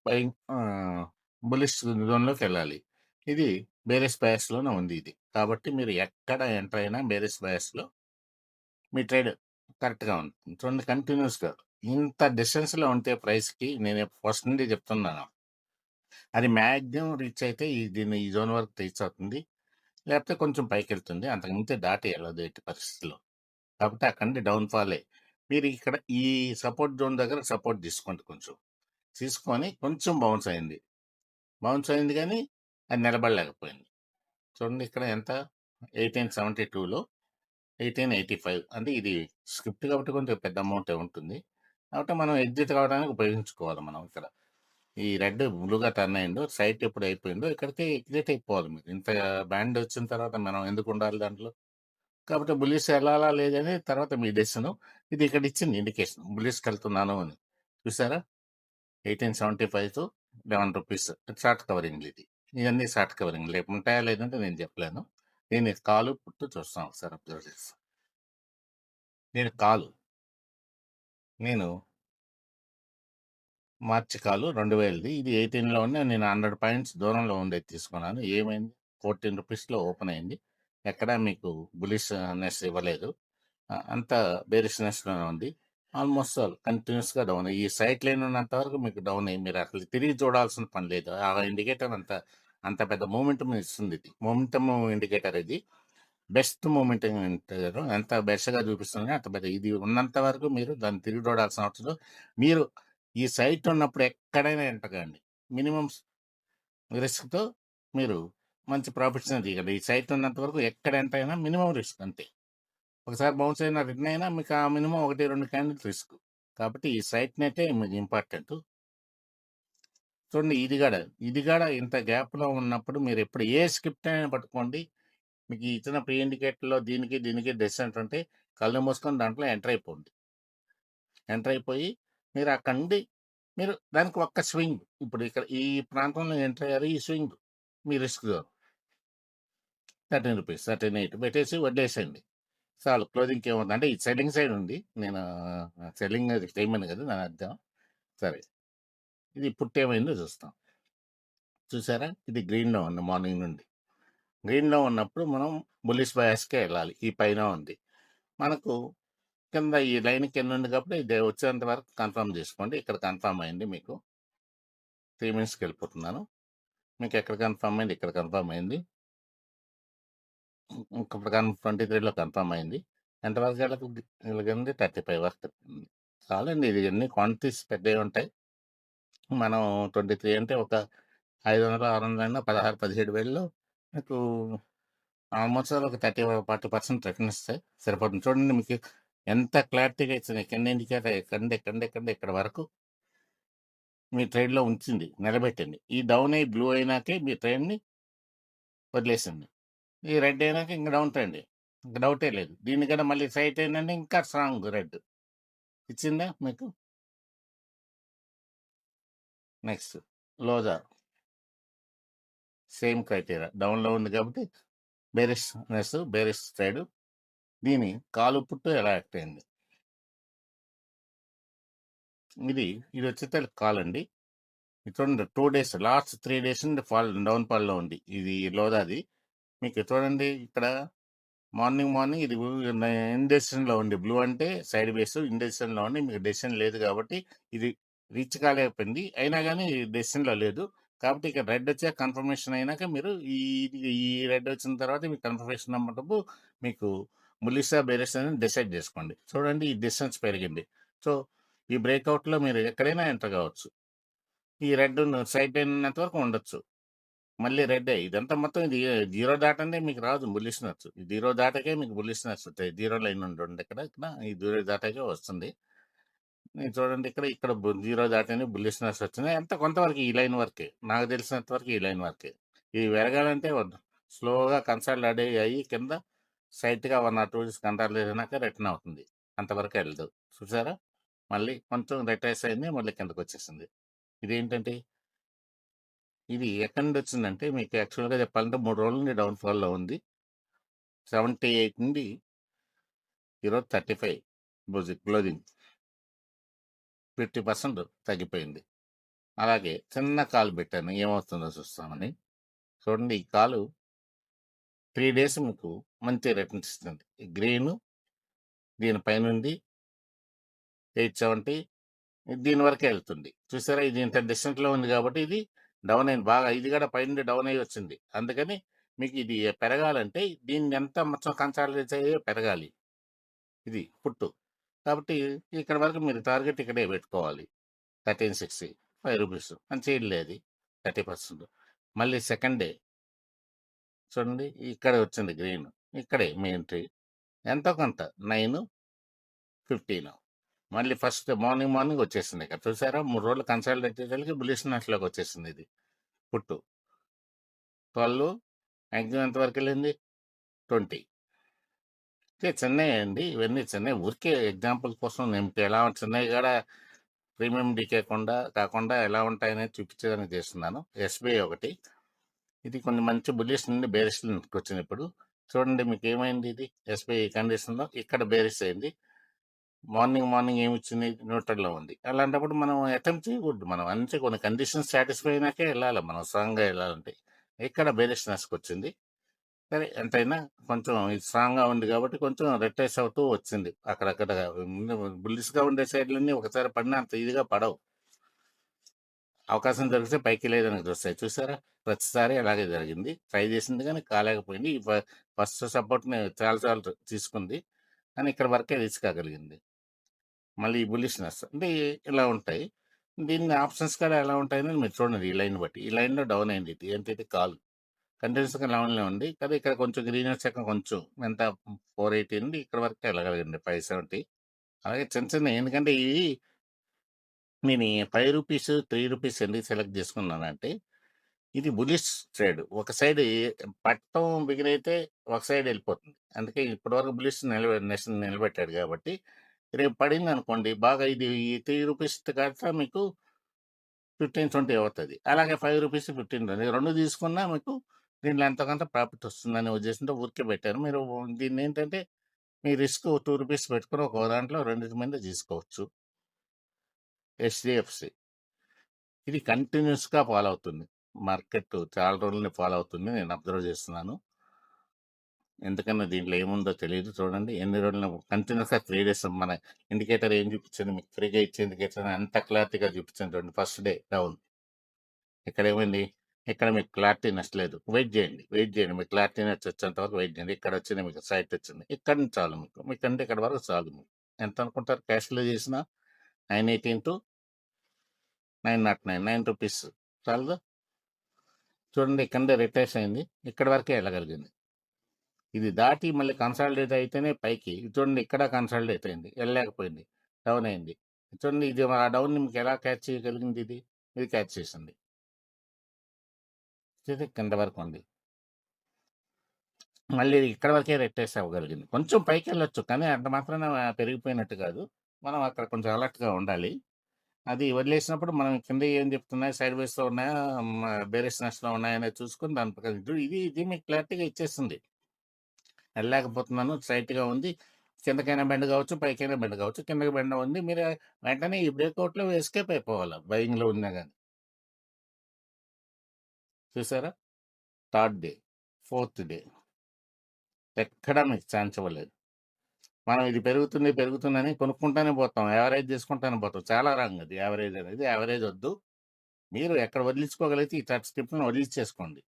బుల్లిష్ జోన్‌లోకెళ్ళాలి. ఇది బేరిష్ బయాస్‌లోనే ఉంది ఇది. కాబట్టి మీరు ఎక్కడ ఎంటర్ అయినా బేరిష్ బయాస్‌లో మీ ట్రేడ్ కరెక్ట్‌గా ఉంటుంది. చూడండి కంటిన్యూయస్‌గా ఇంత డిస్టెన్స్‌లో ఉంటే ప్రైస్‌కి నేను ఫస్ట్ నుండి చెప్తున్నాను. అది మాక్సిమం రీచ్ అయితే దీన్ని ఈ జోన్ వరకు రీచ్ అవుతుంది. లేకపోతే కొంచెం పైకెళ్తుంది. అంతకు మించి దాటి ఎళ్ళదు ఎట్టి పరిస్థితిలో. కాకపోతే అక్కడి నుండి డౌన్ ఫాలే. మీరు ఇక్కడ ఈ సపోర్ట్ జోన్ దగ్గర సపోర్ట్ తీసుకోండి కొంచెం. తీసుకొని కొంచెం బౌన్స్ అయింది. బౌన్స్ అయింది గానీ అది నిలబడలేకపోయింది. చూడండి ఇక్కడ ఎంత 1872లో 1885 అంటే ఇది స్క్రిప్ట్ కాబట్టి కొంచెం పెద్ద అమౌంటే ఉంటుంది. కాబట్టి మనం ఎగ్జిట్ కావడానికి ఉపయోగించుకోవాలి మనం ఇక్కడ. ఈ రెడ్ బ్లూగా టర్న్ అయిందో, సైట్ ఎప్పుడు అయిపోయిందో ఇక్కడికి ఎగ్జిట్ అయిపోవాలి మీరు. ఇంత బ్యాండ్ వచ్చిన తర్వాత మనం ఎందుకు ఉండాలి దాంట్లో? కాబట్టి బుల్లిష్ ఎళ్ళాలా లేదని తర్వాత మీ డెసిషను. ఇది ఇక్కడ ఇచ్చింది ఇండికేషన్. బుల్లిష్‌కెళ్తున్నాను అని. చూసారా? 1875 టు ₹11 షార్ట్ కవరింగ్‌లు ఇది. ఇవన్నీ షార్ట్ కవరింగ్. ఉంటాయా లేదంటే నేను చెప్పలేను. దీని కాలు, పుట్టు చూస్తాం ఒకసారి అబ్జర్వ్ చేస్తాం. దీని కాలు నేను మార్చి కాలు 2000ది. ఇది 18లోనే నేను 100 పాయింట్స్ దూరంలో ఉండేది తీసుకున్నాను. ఏమైంది? ₹14లో ఓపెన్ అయింది. ఎక్కడా మీకు బులిష్‌నెస్ ఇవ్వలేదు. అంతా బేరిష్‌నెస్‌లోనే ఉంది. ఆల్‌మోస్ట్ ఆల్ కంటిన్యూయస్‌గా డౌన్. ఈ సైడ్ లైన్ ఉన్నంత వరకు మీకు డౌనే. మీరు అసలు తిరిగి చూడాల్సిన పని లేదు. ఆ ఇండికేటర్ అంత అంత పెద్ద మొమెంటమ్ ఇస్తుంది ఇది. మొమెంటమ్ ఇండికేటర్ ఇది. Best momentum indicator. ఎంత బెస్ట్‌గా చూపిస్తుందో అంత పెద్ద. ఇది ఉన్నంత వరకు మీరు దాన్ని తిరిగి చూడాల్సిన అవసరం లేదు. మీరు ఈ సైట్ ఉన్నప్పుడు ఎక్కడైనా ఎంటర్ కండి. మినిమమ్ రిస్క్‌తో మీరు మంచి ప్రాఫిట్స్‌ని తీయగలరు. ఈ సైట్ ఉన్నంత వరకు ఎక్కడ ఎంటర్ అయినా మినిమమ్ రిస్క్ అంతే. ఒకసారి బౌన్స్ అయినా, రిటర్న్ అయినా మీకు ఆ మినిమమ్ 1, 2 క్యాండిల్ రిస్క్. కాబట్టి ఈ సైట్ నెట్టే మీకు ఇంపార్టెంటు. చూడండి ఇది గూడా ఇంత గ్యాప్‌లో ఉన్నప్పుడు మీరెప్పుడు ఏ స్క్రిప్ట్ అయినా పట్టుకోండి. మీకు ఈ ఇచ్చిన ప్రీ ఇండికేటర్‌లో దీనికి డిస్టెన్స్ ఉంటే కళ్ళు మూసుకొని దాంట్లో ఎంటర్ అయిపోండి. ఎంటర్ అయిపోయి మీరు అక్కడి నుండి మీరు దానికి ఒక్క స్వింగ్. ఇప్పుడు ఇక్కడ ఈ ప్రాంతంలో ఎంటర్ అయ్యారు. ఈ స్వింగ్ మీ రిస్క్ జోన్. ₹13, 13.8 పెట్టేసి వదిలేసేయండి. చాలు క్లోజింగ్‌కి ఏమవుతుంది అంటే ఇది సెల్లింగ్ సైడ్ ఉంది. నేను సెల్లింగ్ అది చేయమని కదా దాని అర్థం. సరే. ఇది పుట్టేమైందో చూస్తాం. చూసారా? ఇది గ్రీన్‌లో ఉంది మార్నింగ్ నుండి. గ్రీన్‌లో ఉన్నప్పుడు మనం బుల్లిష్ బయాస్‌కే ఎళ్ళాలి. ఈ పైన ఉంది. మనకు కింద ఈ లైన్ కింద ఉంది కాబట్టి ఇది వచ్చేంత వరకు కన్ఫర్మ్ చేసుకోండి. ఇక్కడ కన్ఫర్మ్ అయింది మీకు. 3 మినిట్స్‌కెళ్ళిపోతున్నాను. మీకు ఎక్కడ కన్ఫర్మ్ అయింది? ఇక్కడ కన్ఫర్మ్ అయింది. ఇప్పుడు 23లో కన్ఫర్మ్ అయింది. ఎంతవరకు ఎళ్ళగలిగింది 35 వరకు. చాలండి. ఇది అన్ని క్వాంటిటీస్ పెద్దయి ఉంటాయి. మనం 23 అంటే ఒక 500, 600 అయినా 16, 17,000లో మీకు ఆల్మోస్ట్ ఆల్ ఒక 30, 40% రిటర్న్ ఇస్తాయి. సరిపోతుంది. చూడండి మీకు ఎంత క్లారిటీగా ఇచ్చింది. కింద ఇండికేటర్ ఇక్కడ వరకు మీ ట్రేడ్‌లో ఉంచింది. నిలబెట్టింది. ఈ డౌన్ అయ్యి బ్లూ అయినాకే మీ ట్రేడ్‌ని వదిలేసింది. ఈ రెడ్ అయినాక ఇంక డౌన్ ట్రెండ్. ఇంక డౌటే లేదు. దీనికన్నా మళ్ళీ సైట్ ఏంటంటే ఇంకా స్ట్రాంగ్ రెడ్. ఇచ్చిందా మీకు? నెక్స్ట్ లోజా సేమ్ క్రైటీరియా. డౌన్‌లో ఉంది కాబట్టి బేరిష్ సైడ్ దీని కాలు పుట్టు ఎలా యాక్ట్ అయింది. ఇది వచ్చేతే కాలండి. ఇది చూడండి 2 డేస్ లాస్ట్ 3 డేస్ నుండి డౌన్ ఫాల్‌లో ఉంది. ఇది లోదాది. మీకు చూడండి ఇక్కడ మార్నింగ్ ఇది ఇండెసిషన్‌లో ఉంది. బ్లూ అంటే సైడ్ వేస్ ఇండెసిషన్‌లో ఉంది. మీకు డెసిషన్ లేదు కాబట్టి ఇది రీచ్ కాలేకపోయింది. అయినా గాని డెసిషన్‌లో లేదు. కాబట్టి ఇక్కడ రెడ్ వచ్చాక కన్ఫర్మేషన్ అయినాక మీరు ఈ రెడ్ వచ్చిన తర్వాత మీకు కన్ఫర్మేషన్ అన్నప్పుడు మీకు బుల్లిషా, బేరిషా అని డిసైడ్ చేసుకోండి. చూడండి ఈ డిస్టెన్స్ పెరిగింది. సో, ఈ బ్రేక్‌ఔట్‌లో మీరు ఎక్కడైనా ఎంటర్ కావచ్చు. ఈ రెడ్ సైడ్ లైన్ ఉన్నంత వరకు ఉండొచ్చు. మళ్ళీ రెడ్డే. ఇదంతా మొత్తం ఇది 0 దాటందే మీకు రాదు బుల్లిష్ నట్స్. ఈ 0 దాటాకే మీకు బుల్లిష్ నట్స్ వస్తాయి. 0 లైన్ ఉండండి ఇక్కడ. ఈ 0 దాటాకే వస్తుంది. నేను చూడండి ఇక్కడ 0 దాటింది. బుల్లిష్‌నెస్ వచ్చింది. ఎంత కొంతవరకు ఈ లైన్ వరకే. నాకు తెలిసినంత వరకు ఈ లైన్ వరకే. ఇది పెరగాలంటే స్లోగా కన్సాలిడేట్ అయ్యి కింద స్ట్రెయిట్‌గా 1 ఆర్ 2 డేస్ కన్సాలిడేట్ అయినాక రిటర్న్ అవుతుంది. అంతవరకే ఎళ్ళదు. చూసారా? మళ్ళీ కొంచెం రిట్రేస్ అయింది. మళ్ళీ కిందకొచ్చేసింది. ఇదేంటంటే ఇది ఎక్కడి నుండొచ్చిందంటే మీకు యాక్చువల్‌గా చెప్పాలంటే 3 రోజుల నుండి డౌన్‌ఫాల్‌లో ఉంది. 78 నుండి ఈరోజు 35 క్లోజింగ్ 50% తగ్గిపోయింది. అలాగే చిన్న కాల్ పెట్టాను. ఏమవుతుందో చూస్తామని. చూడండి ఈ కాలు 3 డేస్ మీకు మంచి రిటర్న్స్ ఇస్తుంది. ఈ గ్రీను దీని పైనుండి 870 దీని వరకే ఎళ్తుంది. చూసారా? ఇది ఇంత డిస్టెన్స్‌లో ఉంది కాబట్టి ఇది డౌన్ అయింది. బాగా ఇది కూడా పైనుండి డౌన్ అయ్యి వచ్చింది. అందుకని మీకు ఇది పెరగాలంటే దీన్ని ఎంత మొత్తం కన్సాలిడేట్ అయ్యి పెరగాలి. ఇది పుట్టు. కాబట్టి ఇక్కడ వరకు మీరు టార్గెట్ ఇక్కడే పెట్టుకోవాలి. 1360 రూ. 5 మంచిగా ఎళ్ళేది 30%. మళ్ళీ సెకండ్ డే చూడండి ఇక్కడ వచ్చింది గ్రీన్. ఇక్కడే మీ ఎంట్రీ. ఎంతో కొంత 9, 15 మళ్ళీ ఫస్ట్ మార్నింగ్ వచ్చేసింది ఇక్కడ. చూసారా? 3 రోజులు కన్సాలిడేట్ అయ్యేసరికి బులిష్‌నెస్‌లోకి వచ్చేసింది ఇది పుట్టు. 12 మాక్సిమం ఎంత వరకెళ్ళింది? 20 చిన్నయే అండి. ఇవన్నీ చిన్నయి. ఊరికే ఎగ్జాంపుల్ కోసం నేను మీకు ఎలా చిన్నయి కూడా ప్రీమియం కాకుండా ఎలా ఉంటాయనేది చూపించడానికి చేస్తున్నాను. ఎస్‌బీఐ ఒకటి. ఇది కొన్ని మంచి బుల్లిష్ నుండి బేరిష్ వచ్చింది ఇప్పుడు. చూడండి మీకేమైంది ఇది? ఎస్‌బీఐ కండిషన్‌లో ఇక్కడ బేరిష్ అయింది. మార్నింగ్ ఏమిచ్చింది? న్యూట్రల్‌లో ఉంది. అలాంటప్పుడు మనం అటెంప్ట్ చేయకూడదు. మనం అంతే కొన్ని కండిషన్స్ సాటిస్ఫై అయినాకే ఎళ్ళాలి మనం స్ట్రాంగ్‌గా ఎళ్ళాలంటే. ఇక్కడ బేరిష్‌నెస్‌కొచ్చింది. సరే ఎంతైనా కొంచెం ఇది స్ట్రాంగ్‌గా ఉంది కాబట్టి కొంచెం రిట్రేస్ అవుతూ వచ్చింది. అక్కడక్కడ బుల్లిష్‌గా ఉండే సైడ్‌లన్నీ ఒకసారి పడినా అంత ఈజీగా పడవు. అవకాశం దొరికితే పైకి లేదానికి చూస్తాయి. చూసారా? ప్రతిసారి అలాగే జరిగింది. ట్రై చేసింది గానీ కాలేకపోయింది. ఈ ఫస్ట్ సపోర్ట్‌ని చాలా సార్లు తీసుకుంది. కానీ ఇక్కడ వరకే రీచ్ కాగలిగింది. మళ్ళీ ఈ బుల్లిష్‌నెస్ అంటే ఇలా ఉంటాయి. దీన్ని ఆప్షన్స్ కూడా ఎలా ఉంటాయని మీరు చూడండి ఈ లైన్ బట్టి. ఈ లైన్‌లో డౌన్ అయింది ఇది. ఏంటిది? కాల్. కంటిన్యూస్‌గా లెవెల్‌లో ఉంది. కానీ ఇక్కడ కొంచెం గ్రీన్ వచ్చాక కొంచెం ఎంత 480 నుండి ఇక్కడ వరకే వెళ్ళగలిగింది 570. అలాగే చిన్న చిన్నయి ఎందుకంటే ఇవి నేను ఈ రూ. 5, రూ. 3 ఎందుకు సెలెక్ట్ చేసుకున్నానంటే ఇది బులిష్ ట్రేడ్. ఒక సైడ్ పట్టం బిగినైతే ఒక సైడ్ ఎళ్ళిపోతుంది. అందుకే ఇప్పటివరకు బులిష్ నిలబెట్టాడు కాబట్టి రేపు పడిందనుకోండి బాగా ఇది ఈ రూ. 3 కాస్త మీకు 15, 20 అవుతది. అలాగే రూ. 5, 15 2 తీసుకున్నా మీకు దీంట్లో ఎంతో కొంత ప్రాఫిట్ వస్తుందనే ఉద్దేశంతో ఊరికే పెట్టాను. మీరు దీన్నేంటంటే మీ రిస్క్ రూ. 2 పెట్టుకొని ఒక దాంట్లో రెండిటి మీద తీసుకోవచ్చు. హెచ్‌డిఎఫ్‌సి ఇది కంటిన్యూయస్‌గా ఫాలో అవుతుంది. మార్కెట్ చాలా రోజుల నుండి ఫాలో అవుతుంది. నేను అబ్జర్వ్ చేస్తున్నాను. ఎందుకన్నా దీంట్లో ఏముందో తెలీదు. చూడండి ఎన్ని రోజులు కంటిన్యూయస్‌గా 3 డేస్ మన ఇండికేటర్ ఏం చూపించింది మీకు ఫ్రీగా ఇచ్చే ఇండికేటర్ అంత క్లారిటీగా చూపించింది చూడండి. First day down. ఇక్కడేమైంది? ఇక్కడ మీకు క్లారిటీనెస్ లేదు. వెయిట్ జేయండి. మీకు క్లారిటీనెస్ వచ్చేంత వరకు వెయిట్ జేయండి. ఇక్కడొచ్చింది మీకు సైట్ వచ్చింది. ఇక్కడి నుంచి చాలు మీకు. మీకంటే ఇక్కడ వరకు చాలు మీకు. ఎంత అనుకుంటారు క్యాష్‌లో చేసినా? 980 909 రూపీస్ చాలదా? చూడండి ఇక్కడే రిట్రేస్ అయింది. ఇక్కడి వరకే ఎళ్ళగలిగింది. ఇది దాటి మళ్ళీ కన్సాలిడేట్ అయితేనే పైకి. ఇది చూడండి ఇక్కడ కన్సాలిడేట్ అయింది. ఎళ్ళలేకపోయింది. డౌన్ అయింది. చూడండి ఇది ఆ డౌన్‌ని మీకు ఎలా క్యాచ్ చేయగలిగింది ఇది? ఇది క్యాచ్ చేసింది. ఇది కింద వరకు ఉంది. మళ్ళీ ఇక్కడ వరకే రిట్రేస్ అవ్వగలిగింది. కొంచెం పైకెళ్ళొచ్చు. కానీ అంత మాత్రాన పెరిగిపోయినట్టు కాదు. మనం అక్కడ కొంచెం అలర్ట్‌గా ఉండాలి. అది వదిలేసినప్పుడు మనం కింద ఏం చెప్తున్నాయి సైడ్ వేస్‌లో ఉన్నాయా, బేరిష్‌నెస్‌లో ఉన్నాయనేది చూసుకొని దాని ప్రకారం ఇది మీకు క్లారిటీగా ఇచ్చేస్తుంది. ఎళ్ళలేకపోతున్నాను. స్ట్రెయిట్‌గా ఉంది. కిందకైనా బెండ్ కావచ్చు, పైకైనా బెండ్ కావచ్చు. కిందకి బెండ్ ఉంది. మీరు వెంటనే ఈ బ్రేకౌట్‌లో ఎస్కేప్ అయిపోవాలి. బయింగ్‌లో ఉన్నా గాని. చూసారా? థర్డ్ డే, ఫోర్త్ డే ఎక్కడా మీకు ఛాన్స్ ఇవ్వలేదు. మనం ఇది పెరుగుతుందని కొనుక్కుంటానే పోతాం. యావరేజ్ చేసుకుంటానే పోతాం. చాలా రాంగ్ అది యావరేజ్ అనేది. యావరేజ్ వద్దు. మీరు ఎక్కడ వదిలించుకోగలిగితే ఈ స్ట్రిప్‌ని వదిలించేసుకోండి.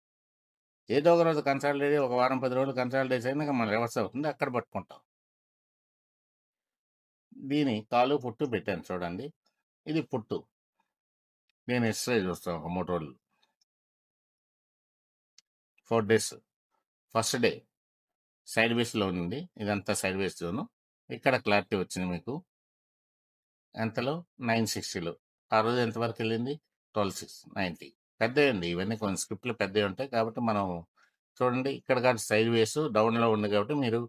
ఏదో ఒక రోజు కన్సాలిడేట్ ఒక వారం, 10 రోజులు కన్సాలిడేట్ అయినాక మన రివర్స్ అవుతుంది. అక్కడ పట్టుకుంటాం. దీని కాలు, పుట్టు పెట్టాను చూడండి. ఇది పుట్టు. నేను హిస్టరీ చూస్తాను ఒక 3 రోజులు. 4 డేస్. ఫస్ట్ డే సైడ్ వేస్‌లో ఉంది. ఇదంతా సైడ్ వేస్ జోను. ఇక్కడ క్లారిటీ వచ్చింది మీకు. ఎంతలో 960లో. ఆ రోజు ఎంతవరకు వెళ్ళింది 12,690. పెద్దయండి ఇవన్నీ, కొన్ని స్క్రిప్ట్లు పెద్దవి ఉంటాయి కాబట్టి మనం చూడండి ఇక్కడ కానీ సైడ్ వేస్ డౌన్లో ఉంది కాబట్టి మీరు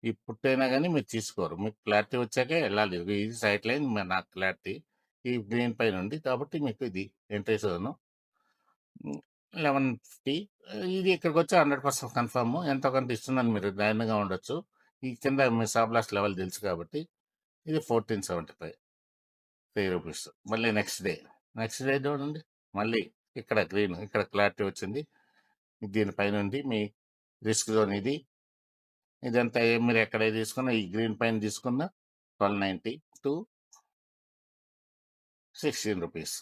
ఈ పుట్టైనా కానీ మీరు తీసుకోరు. మీకు క్లారిటీ వచ్చాకే వెళ్ళాలి. ఇది సైడ్ లైన్ నాకు క్లారిటీ ఈ గ్రీన్ పైన ఉంది కాబట్టి మీకు ఇది ఎంట్రీ జోన్ 1150. ఇది ఇక్కడికి వచ్చి 100% కన్ఫర్మ్. ఎంతో కొంత ఇస్తుందని మీరు ధైర్యంగా ఉండొచ్చు. ఈ కింద మీ స్టాప్ లాస్ లెవెల్ తెలుసు కాబట్టి ఇది 1475 రూపీస్. మళ్ళీ నెక్స్ట్ డే చూడండి, మళ్ళీ ఇక్కడ గ్రీన్, ఇక్కడ క్లారిటీ వచ్చింది. దీనిపైన ఉంది మీ రిస్క్ జోన్ ఇది. ఇదంతా మీరు ఎక్కడ తీసుకున్నా ఈ గ్రీన్ పైన తీసుకున్న 1290 టు 16 రూపీస్.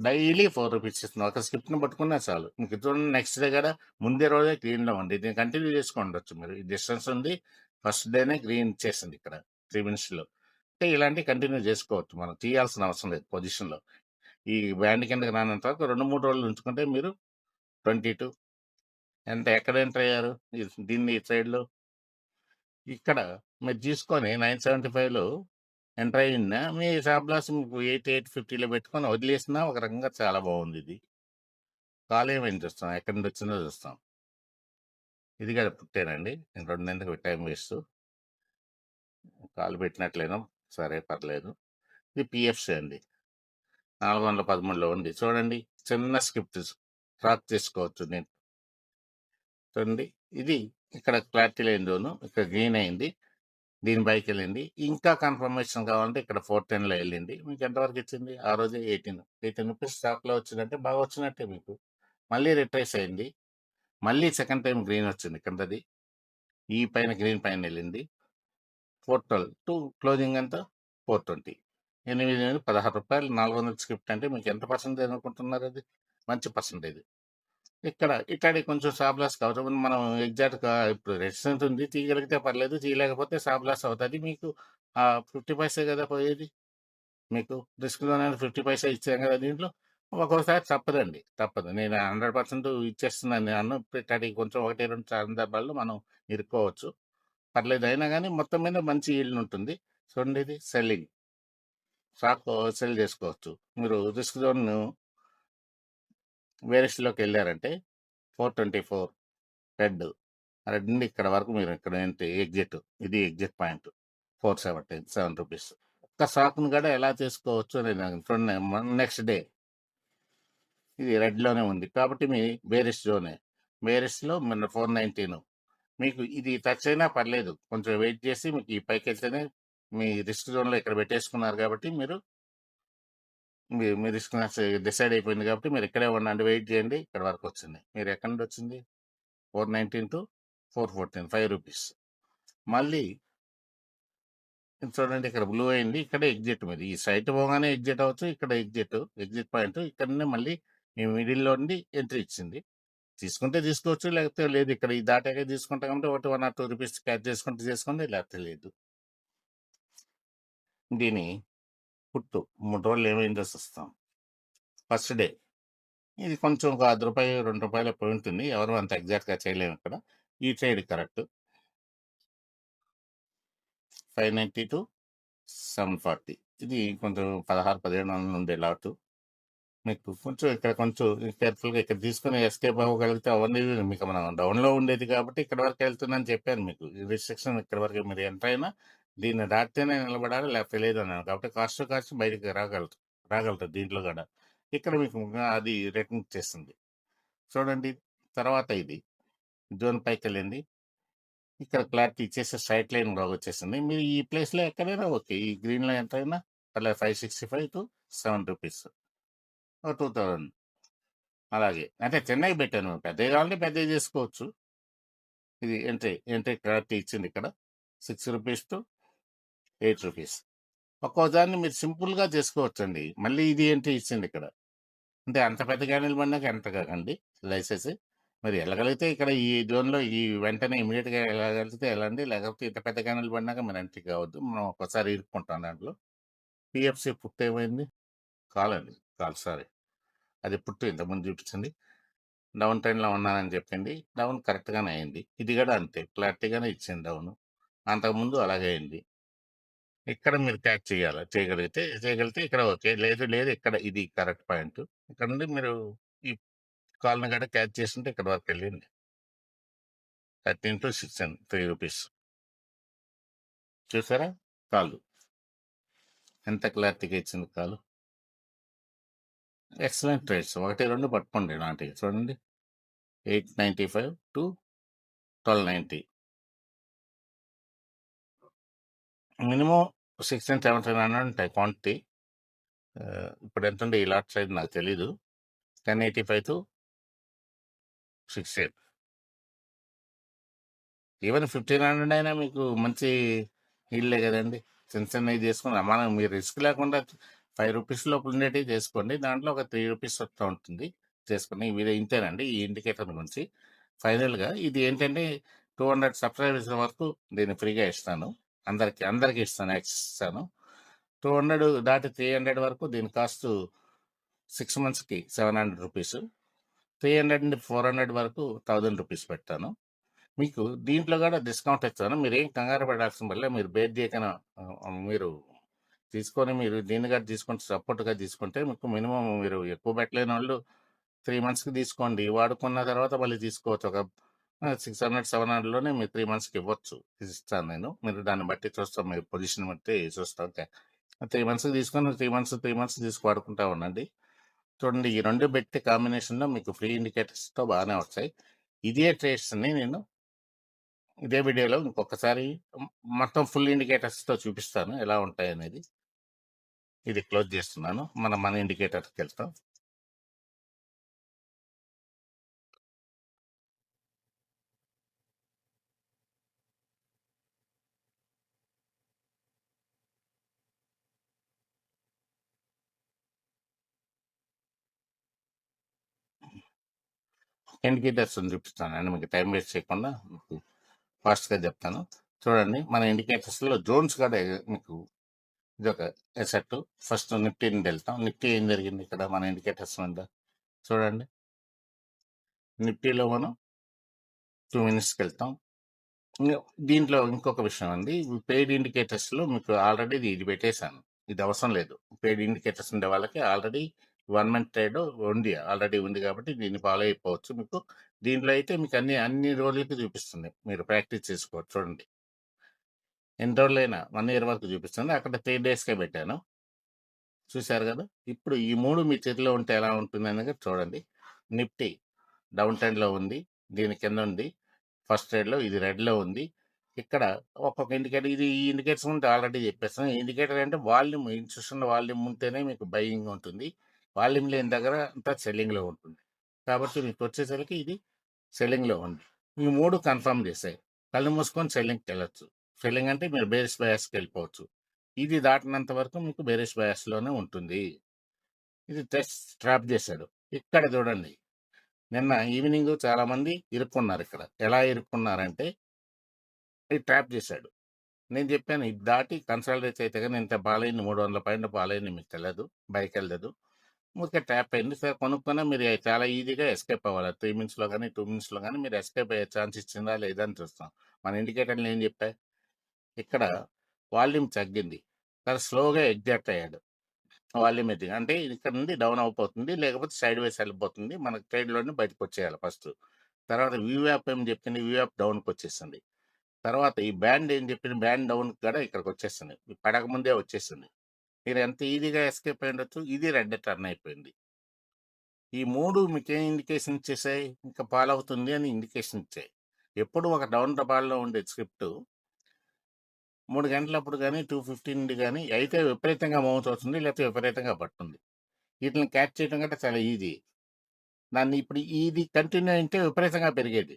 డైలీ 4 రూపీస్ ఇస్తున్నాం. ఒక స్క్రిప్ట్ని పట్టుకున్నా చాలు. మీకు చూడండి నెక్స్ట్ డే కూడా ముందే రోజే గ్రీన్లో ఉంది. దీన్ని కంటిన్యూ చేసుకోండొచ్చు మీరు. ఈ డిస్టెన్స్ ఉంది, ఫస్ట్ డేనే గ్రీన్ ఇచ్చేసింది ఇక్కడ 3 మినిట్స్లో. అంటే ఇలాంటివి కంటిన్యూ చేసుకోవచ్చు. మనం తీయాల్సిన అవసరం లేదు పొజిషన్లో. ఈ బ్యాండ్ కిందకి రానంత వరకు 2-3 రోజులు ఉంచుకుంటే మీరు 22 ఎక్కడ ఎంటర్ అయ్యారు దీన్ని ఈ ట్రేడ్లో. ఇక్కడ మీరు తీసుకొని 975లో ఎంటర్ అయిందా మీ స్టాప్ లాస్ మీకు 850లో పెట్టుకొని వదిలేసినా ఒక రకంగా చాలా బాగుంది. ఇది కాల్ ఏమైంది చూస్తాం, ఎక్కడి నుండి వచ్చిందో చూస్తాం. ఇది కూడా పుట్టేనండి, నేను 2 నెలలకు టైం వేస్ట్. కాల్ పెట్టినట్లేను, సరే పర్లేదు. ఇది పిఎఫ్సి అండి, 413లో ఉంది. చూడండి చిన్న స్క్రిప్ట్ ట్రాక్ చేసుకోవచ్చు. నేను చూడండి ఇది ఇక్కడ క్లారిటీ లేని జోను, ఇక్కడ గ్రీన్ అయింది, దీని పైకి వెళ్ళింది. ఇంకా కన్ఫర్మేషన్ కావాలంటే ఇక్కడ 410లో వెళ్ళింది. మీకు ఎంతవరకు ఇచ్చింది ఆ రోజే 18 రూపీస్ స్టాక్లో వచ్చిందంటే బాగా వచ్చినట్టే మీకు. మళ్ళీ రిట్రేస్ అయింది, మళ్ళీ సెకండ్ టైం గ్రీన్ వచ్చింది కిందది, ఈ పైన గ్రీన్ పైన వెళ్ళింది. 412 టు క్లోజింగ్ అంతా 420. 16 రూపాయలు 400 స్క్రిప్ట్ అంటే మీకు ఎంత పర్సెంటేజ్ అనుకుంటున్నారు? అది మంచి పర్సెంటేజ్. ఇక్కడ కొంచెం స్టాప్ లాస్ కావచ్చు. మనం ఎగ్జాక్ట్గా ఇప్పుడు రెసిస్టెన్స్ ఉంది, తీయగలిగితే పర్లేదు, తీయలేకపోతే స్టాప్ లాస్ అవుతుంది. మీకు 50 పైసే కదా పోయేది. మీకు రిస్క్లోనే 50 పైసే ఇచ్చాం కదా దీంట్లో. ఒక్కోసారి తప్పదు. నేను 100% ఇచ్చేస్తున్నాను. నేను పెట్టాడు కొంచెం 1-2 సందర్భాల్లో మనం ఇరుక్కోవచ్చు, పర్లేదు. అయినా కానీ మొత్తం మీద మంచి ఈల్డ్ ఉంటుంది. చూడండి ఇది సెల్లింగ్, స్టాక్ సెల్ చేసుకోవచ్చు. మీరు రిస్క్ జోన్ వేరియస్లోకి వెళ్ళారంటే 424 రెడ్ నుండి ఇక్కడ వరకు మీరు ఇక్కడ ఏంటి ఎగ్జిట్, ఇది ఎగ్జిట్ పాయింట్ 477 రూపీస్. ఒక్క స్టాక్ను కూడా ఎలా చేసుకోవచ్చు అనేది నెక్స్ట్ డే ఇది రెడ్లోనే ఉంది కాబట్టి మీ బేరిష్ జోనే. బేరిష్లో మన 419. మీకు ఇది టచ్ అయినా పర్లేదు, కొంచెం వెయిట్ చేసి మీకు ఈ పైకి వెళ్తేనే మీ రిస్క్ జోన్లో ఇక్కడ పెట్టేసుకున్నారు కాబట్టి మీరు మీ రిస్క్ డిసైడ్ అయిపోయింది కాబట్టి మీరు ఇక్కడే ఉండండి, వెయిట్ చేయండి. ఇక్కడ వరకు వచ్చింది. మీరు ఎక్కడి నుండి వచ్చింది 419 టు 414, 5 రూపీస్. మళ్ళీ చూడండి ఇక్కడ బ్లూ అయింది, ఇక్కడ ఎగ్జిట్ మీద ఈ సైట్ పోగానే ఎగ్జిట్ అవ్వచ్చు. ఇక్కడ ఎగ్జిట్ పాయింట్ ఇక్కడనే మళ్ళీ మీ మిడిల్లో ఉండి ఎంట్రీ ఇచ్చింది. తీసుకుంటే తీసుకోవచ్చు, లేకపోతే లేదు. ఇక్కడ ఈ దాటాకే తీసుకుంటాం కాబట్టి 1 or 2 రూపీస్ క్యాచ్ చేసుకుంటే చేసుకోండి, లేకపోతే లేదు. దీని పుట్టు 3 రోజులు ఏమైందో చూస్తాం. ఫస్ట్ డే ఇది కొంచెం ఒక రూపాయి 2 రూపాయల పోయి ఉంటుంది. ఎవరు అంత ఎగ్జాక్ట్గా చేయలేము ఇక్కడ. ఈ ట్రేడ్ కరెక్ట్ 590 టు 740. ఇది కొంచెం 16-17 వందల నుండి లాటు. మీకు కొంచెం ఇక్కడ కొంచెం కేర్ఫుల్గా ఇక్కడ తీసుకుని ఎస్కేప్ అవ్వగలిగితే అవన్నీ మీకు మనం డౌన్లో ఉండేది కాబట్టి ఇక్కడ వరకు వెళ్తుందని చెప్పాను మీకు. ఈ రిస్ట్రిక్షన్ ఇక్కడ వరకు మీరు ఎంటర్ అయినా దీన్ని దాటితేనే నిలబడాలి, లేకపోతే లేదు అన్నాను. కాబట్టి కాస్ట్ బయటికి రాగలరు దీంట్లో కూడా. ఇక్కడ మీకు అది రిటర్న్ చేస్తుంది. చూడండి తర్వాత ఇది జోన్ పైకి వెళ్ళింది, ఇక్కడ క్లారిటీ ఇచ్చేసి స్ట్రైట్ లైన్ బాగా వచ్చేసింది. మీరు ఈ ప్లేస్లో ఎక్కడైనా ఓకే, ఈ గ్రీన్లో ఎంటర్ అయినా పర్లేదు. 565 టు 7 రూపీస్, 2000. అలాగే అంటే చెన్నై పెట్టాను, పెద్దవి కావాలంటే పెద్దవి చేసుకోవచ్చు. ఇది ఎంట్రీ క్లారిటీ ఇచ్చింది ఇక్కడ 6 రూపీస్ టు 8 రూపీస్. ఒక్కోదాన్ని మీరు సింపుల్గా చేసుకోవచ్చండి. మళ్ళీ ఇది ఎంట్రీ ఇచ్చింది ఇక్కడ. అంటే అంత పెద్ద క్యాండిల్ పడినాక ఎంత కాకండి లైసెన్స్. మరి వెళ్ళగలిగితే ఇక్కడ ఈ జోన్లో ఈ వెంటనే ఇమీడియట్గా వెళ్ళగలిగితే వెళ్ళండి, లేకపోతే ఇంత పెద్ద క్యాండిల్ పడినాక మీరు ఎంట్రీ కావద్దు. మనం ఒకసారి ఇరుక్కుంటాం దాంట్లో. పిఎఫ్సి పుట్టు ఏమైంది? కాల్ సారీ, అది పుట్టు ఇంతకుముందు చూపించింది. డౌన్ ట్రెండ్లో ఉన్నానని చెప్పింది, డౌన్ కరెక్ట్గానే అయింది. ఇది కూడా అంతే క్లారిటీగానే ఇచ్చింది డౌన్, అంతకుముందు అలాగే అయింది. ఇక్కడ మీరు క్యాచ్ చేయాలి. చేయగలిగితే ఇక్కడ ఓకే. లేదు ఇక్కడ ఇది కరెక్ట్ పాయింట్. ఇక్కడ నుండి మీరు ఈ కాల్‌ని గూడా క్యాచ్ చేసుంటే ఇక్కడి వరకెళ్ళింది. 13-6 అని ₹3 చూసారా? కాలు. ఎంత క్లారిటీగా ఇచ్చింది కాలు. Excellent trades. 1, 2 పట్టుకోండి నాటియి. చూడండి. 895-1290 మినిమమ్ 16,700 ఉంటాయి క్వాంటిటీ. ఇప్పుడు ఎంతుండే ఈ లాట్ సైజ్ నాకు తెలీదు. 1085-68 ఈవెన్ 1500 అయినా మీకు మంచి ఈల్డే కదండి. చిన్నవి చేసుకుని మనం మీరు రిస్క్ లేకుండా ₹5 లోపల ఉండేటివి చేసుకోండి. దాంట్లో ఒక ₹3 వస్తూ ఉంటుంది చేసుకోండి. ఇది ఇంతేనండి ఈ ఇండికేటర్ గురించి. ఫైనల్‌గా ఇది ఏంటంటే 200 సబ్స్క్రైబర్స్ వరకు దీన్ని ఫ్రీగా ఇస్తాను. అందరికి ఇస్తాను, యాక్సెస్ ఇస్తాను. 200 దాటి 300 వరకు దీని కాస్ట్ 6 మంత్స్‌కి ₹700. 300 నుండి 400 వరకు ₹1000 పెడతాను. మీకు దీంట్లో కూడా డిస్కౌంట్ ఇస్తాను. మీరేం కంగారు పడాల్సిన పనిలే. మీరు బేర్ చేయకన మీరు తీసుకొని మీరు దీన్ని కూడా తీసుకుంటే సపోర్ట్‌గా తీసుకుంటే మీకు మినిమమ్ మీరు ఎక్కువ పెట్టలేనోళ్ళు 3 మంత్స్‌కి తీసుకోండి. వాడుకున్న తర్వాత మళ్ళీ తీసుకోవచ్చు. ఒక 600, 700లోనే మీరు 3 మంత్స్‌కి ఇవ్వచ్చు. ఇస్తాను నేను. మీరు దాన్ని బట్టి చూస్తాం. మీ పొజిషన్ బట్టి చూస్తా. ఓకే. 3 మంత్స్‌కి తీసుకొని 3 మంత్స్ తీసి వాడుకుంటా ఉండండి. చూడండి ఈ 2 పెట్టి కాంబినేషన్‌లో మీకు ఫ్రీ ఇండికేటర్స్‌తో బాగానే వస్తాయి. ఇదే ట్రేడ్స్‌ని నేను ఇదే వీడియోలో ఇంకొకసారి మొత్తం ఫుల్ ఇండికేటర్స్‌తో చూపిస్తాను ఎలా ఉంటాయనేది. ఇది క్లోజ్ చేస్తున్నాను. మన ఇండికేటర్‌కెళ్తాం. ఇండికేటర్స్‌ని చూపిస్తానండి. మీకు టైం వేస్ట్ చేయకుండా మీకు ఫాస్ట్‌గా చెప్తాను. చూడండి మన ఇండికేటర్స్‌లో జోన్స్ కూడా మీకు ఇదొక ఎసెట్. ఫస్ట్ నిఫ్టీ నుండి వెళ్తాం. నిఫ్టీ ఏం జరిగింది ఇక్కడ మన ఇండికేటర్స్ మీద చూడండి. నిఫ్టీలో మనం 2 మినిట్స్‌కి వెళ్తాం. దీంట్లో ఇంకొక విషయం అండి. పెయిడ్ ఇండికేటర్స్‌లో మీకు ఆల్రెడీ ఇది పెట్టేశాను. ఇది అవసరం లేదు. పెయిడ్ ఇండికేటర్స్ ఉండే వాళ్ళకి ఆల్రెడీ 1 మంత్ ట్రేడ్ ఆల్రెడీ ఉంది కాబట్టి దీన్ని ఫాలో అయిపోవచ్చు. మీకు దీంట్లో అయితే మీకు అన్ని రోజులకి చూపిస్తుంది. మీరు ప్రాక్టీస్ చేసుకోవచ్చు. చూడండి. ఎన్ని రోజులైనా 1 ఇయర్ వరకు చూపిస్తుంది. అక్కడ 3 డేస్‌కే పెట్టాను. చూసారు కదా! ఇప్పుడు ఈ 3 మీ చేతిలో ఉంటే ఎలా ఉంటుందనేది చూడండి. నిఫ్టీ డౌన్ ట్రెండ్‌లో ఉంది. దీని కింద ఉంది. ఫస్ట్ ట్రేడ్‌లో ఇది రెడ్‌లో ఉంది. ఇక్కడ ఒక్కొక్క ఇండికేటర్ ఈ ఇండికేటర్స్ ఉంటే ఆల్రెడీ చెప్పేసాను. ఇండికేటర్ అంటే వాల్యూమ్ ఇన్స్టిట్యూషనల్ వాల్యూమ్ ఉంటేనే మీకు బయింగ్ ఉంటుంది. వాల్యూమ్ లేని దగ్గర అంతా సెల్లింగ్‌లో ఉంటుంది. కాబట్టి మీకొచ్చేసరికి ఇది సెల్లింగ్‌లో ఉంది. ఈ 3 కన్ఫర్మ్ చేశాయి. కళ్ళు మూసుకొని సెల్లింగ్‌కెళ్ళొచ్చు. సెల్లింగ్ అంటే మీరు బేరిష్ బయాస్‌కెళ్ళిపోవచ్చు. ఇది దాటినంత వరకు మీకు బేరిష్ బయాస్‌లోనే ఉంటుంది. ఇది టెస్ట్ ట్రాప్ చేశాడు. ఇక్కడ చూడండి. నిన్న ఈవినింగ్ చాలామంది ఇరుక్కున్నారిక్కడ. ఎలా ఇరుక్కున్నారంటే ఇది ట్రాప్ చేశాడు. నేను చెప్పాను ఇది దాటి కన్సాలిడేట్ అయితే గాని ఇంత బాలయ్యింది 300 పైన బాలయ్యింది మీకు తెలదు. పైకెళ్ళదు. ఊరికే ట్యాప్ అయింది. సరే కొనుక్కున్నా మీరు చాలా ఈజీగా ఎస్కేప్ అవ్వాలి. 3 మినిట్స్‌లో గాని, 2 మినిట్స్‌లో గాని మీరు ఎస్కేప్ అయ్యే ఛాన్స్ ఇచ్చిందా లేదా అని చూస్తాం. మన ఇండికేటర్‌లో ఏం చెప్పా? ఇక్కడ వాల్యూమ్ తగ్గింది. చాలా స్లోగా ఎగ్జాక్ట్ అయ్యాడు. వాల్యూమ్ ఎదిగి అంటే ఇక్కడ నుండి డౌన్ అయిపోతుంది. లేకపోతే సైడ్ వేస్ వెళ్ళిపోతుంది. మనకు ట్రేడ్‌లోనే బయటకొచ్చేయాలి ఫస్ట్. తర్వాత వీవ్యాప్ ఏం చెప్పింది? వీవ్యాప్ డౌన్‌కొచ్చేసింది. తర్వాత ఈ బ్యాండ్ ఏం చెప్పింది? బ్యాండ్ డౌన్‌కి కూడా ఇక్కడికొచ్చేసింది. పడకముందే వచ్చేసింది. మీరు ఎంత ఈజీగా ఎస్కేప్ అయ్యుండొచ్చు. ఇది రెడ్ టర్న్ అయిపోయింది. ఈ 3 మీకేం ఇండికేషన్ ఇచ్చేసాయి? ఇంకా ఫాలో అవుతుంది అని ఇండికేషన్ ఇచ్చాయి. ఎప్పుడు ఒక డౌన్ బాల్‌లో ఉండే స్క్రిప్ట్ 3 గంటలప్పుడు గాని, 2:15 నుండి గాని అయితే విపరీతంగా మౌత్ అవుతుంది. లేకపోతే విపరీతంగా పడుతుంది. వీటిని క్యాచ్ చేయడం కంటే చాలా ఈజీ. దాన్ని ఇప్పుడు ఇది కంటిన్యూ అయింటే విపరీతంగా పెరిగేది.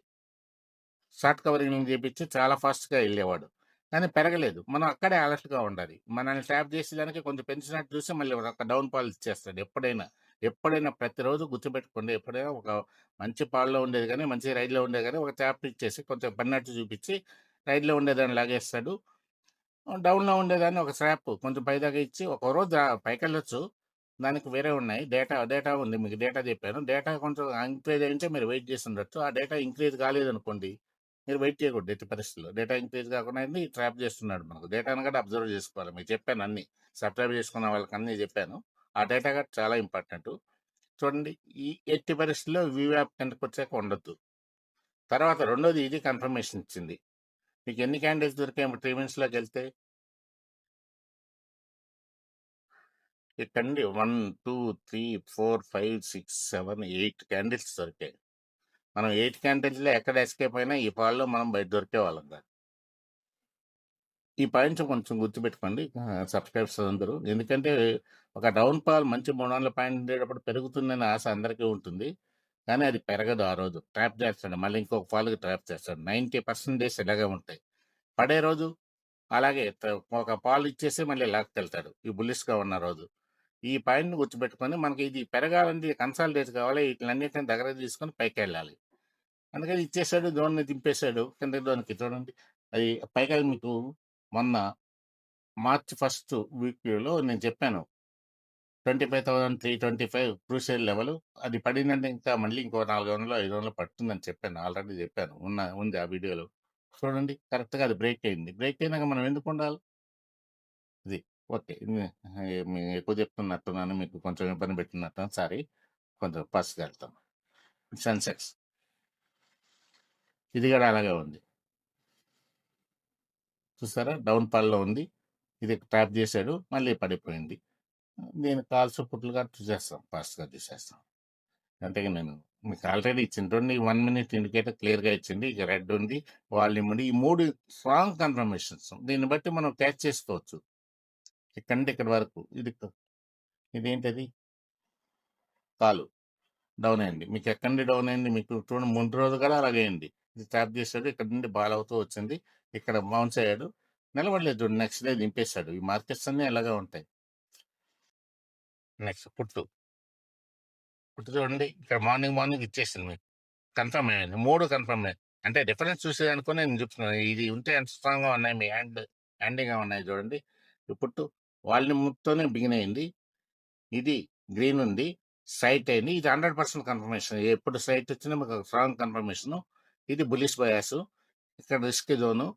షార్ట్ కవరింగ్ చేపిచ్చి చాలా ఫాస్ట్‌గా ఎళ్ళేవాడు. కానీ పెరగలేదు. మనం అక్కడే అలర్ట్‌గా ఉండాలి. మనల్ని ట్యాప్ చేసేదానికి కొంచెం పెంచినట్టు చూసి మళ్ళీ ఒక డౌన్ ఫాల్ ఇచ్చేస్తాడు ఎప్పుడైనా. ఎప్పుడైనా ప్రతిరోజు గుర్తుపెట్టుకోండి. ఎప్పుడైనా ఒక మంచి ఫాల్‌లో ఉండేది గాని, మంచి రైడ్‌లో ఉండేది గాని ఒక ట్యాప్ ఇచ్చేసి కొంచెం పడినట్టు చూపిచ్చి రైడ్‌లో ఉండేదాన్ని లాగేస్తాడు. డౌన్‌లో ఉండేదాన్ని ఒక స్లాప్ కొంచెం పైదాకా ఇచ్చి ఒకరోజు పైకెళ్ళొచ్చు. దానికి వేరే ఉన్నాయి. డేటా ఉంది. మీకు డేటా చెప్పాను. డేటా కొంచెం ఇంక్రీజ్ అయ్యుంటే మీరు వెయిట్ చేసి ఉండొచ్చు. ఆ డేటా ఇంక్రీజ్ కాలేదనుకోండి మీరు వెయిట్ చేయకూడదు ఎట్టి పరిస్థితుల్లో. డేటా ఇంక్రీజ్ కాకుండా అయింది ట్రాప్ చేస్తున్నాడు మనకు. డేటాను కూడా అబ్జర్వ్ చేసుకోవాలి. మీకు చెప్పాను అన్నీ. సబ్స్క్రైబ్ చేసుకున్న వాళ్ళకి అన్నీ చెప్పాను. ఆ డేటా కూడా చాలా ఇంపార్టెంట్. చూడండి, ఈ ఎట్టి పరిస్థితుల్లో వీవ్యాప్ కిందకొచ్చాక ఉండొద్దు. తర్వాత రెండోది ఇది కన్ఫర్మేషన్ ఇచ్చింది. మీకు ఎన్ని క్యాండిల్స్ దొరికాయి 3 మినిట్స్‌లోకి వెళ్తే? ఇక్కడండి 1, 2, 3, 4, 5, 6, 7, 8 క్యాండిల్స్ దొరికాయి. మనం 8 క్యాండిల్స్‌లో ఎక్కడ ఎస్కేప్ అయినా ఈ పాల్లో మనం బయట దొరికేవాళ్ళం కాదు. ఈ పాయింట్స్ కొంచెం గుర్తుపెట్టుకోండి సబ్స్క్రైబర్స్ అందరూ. ఎందుకంటే ఒక డౌన్ ఫాల్ మంచి 300 పాయింట్లు ఉండేటప్పుడు పెరుగుతుందనే ఆశ అందరికీ ఉంటుంది. కానీ అది పెరగదు ఆ రోజు. ట్రాప్ చేస్తాడు. మళ్ళీ ఇంకొక ఫాల్‌కి ట్రాప్ చేస్తాడు. 90% ఇలాగే ఉంటాయి. పడే రోజు అలాగే ఒక పాలు ఇచ్చేసి మళ్ళీ లాక్కెళ్తాడు. ఈ బుల్లిష్‌గా ఉన్న రోజు. ఈ పాయింట్‌ని గుర్తుపెట్టుకొని మనకి ఇది పెరగాలంటే కన్సాలిడేట్ కావాలి. వీటిలన్నిటిని దగ్గరకు తీసుకొని పైకెళ్ళాలి. అందుకని ఇచ్చేసాడు. జోన్‌ని దింపేసాడు. కింద జోన్‌కి చూడండి. అది పైగా మీకు మొన్న మార్చ్ ఫస్ట్ వీక్‌లో నేను చెప్పాను. 25,325 క్రూషియల్ లెవెల్. అది పడిందంటే ఇంకా మళ్ళీ ఇంకో 400, 500 పడుతుందని చెప్పాను. ఆల్రెడీ చెప్పాను. ఉంది ఆ వీడియోలో. చూడండి కరెక్ట్‌గా అది బ్రేక్ అయింది. బ్రేక్ అయినాక మనం ఎందుకుండాలి? ఇది. ఓకే. ఎక్కువ చెప్తున్నట్టున్నాను. మీకు కొంచెం ఇబ్బంది పెట్టినట్టున్నాను. సారీ. కొంచెం ఫాస్ట్‌గా వెళ్తాం. సెన్సెక్స్ ఇది కూడా అలాగే ఉంది. చూసారా? డౌన్ ఫాల్‌లో ఉంది. ఇది ట్యాప్ చేశాడు. మళ్ళీ పడిపోయింది. నేను కాల్స్ పుట్లుగా చూసేస్తాం. ఫాస్ట్‌గా తీసేస్తాం. అంటే నేను మీకు ఆల్రెడీ ఇచ్చింది. 1 మినిట్ ఇండికేటర్ క్లియర్‌గా ఇచ్చింది. ఇక రెడ్ ఉంది, వాల్యూమ్ ఉంది. ఈ 3 స్ట్రాంగ్ కన్ఫర్మేషన్స్. దీన్ని బట్టి మనం క్యాచ్ చేసుకోవచ్చు. ఇక్కడి నుండి ఇక్కడి వరకు. ఇదేంటది? కాలు డౌన్ అయింది. మీకు ఎక్కడి నుండి డౌన్ అయింది? మీకు చూడండి ముందు రోజు కూడా అలాగే అయింది. ఇది ట్యాప్ చేశాడు. ఇక్కడ నుండి బాల్ అవుతూ వచ్చింది. ఇక్కడ బౌన్స్ అయ్యాడు. నిలబడలేదు చూడండి. నెక్స్ట్ డే దింపేశాడు. ఈ మార్కెట్స్ అన్నీ అలాగే ఉంటాయి. నెక్స్ట్ పుట్టు చూడండి. ఇక్కడ మార్నింగ్ ఇచ్చేసింది మీకు. కన్ఫర్మ్ అయ్యింది. 3 కన్ఫర్మ్ అయ్యాయి. అంటే డిఫరెన్స్ చూసేదనుకో నేను చెప్తున్నాను. ఇది ఉంటే ఎంత స్ట్రాంగ్‌గా ఉన్నాయి. మీ హ్యాండీగా ఉన్నాయి చూడండి. ఇప్పుడు వాల్యూమ్‌తోనే బిగిన్ అయింది. ఇది గ్రీన్ ఉంది. సైట్ అయింది. ఇది 100% కన్ఫర్మేషన్. ఎప్పుడు సైట్ వచ్చినా మీకు స్ట్రాంగ్ కన్ఫర్మేషను. ఇది బుల్లిష్ బయాసు. ఇక్కడ రిస్క్ జోను.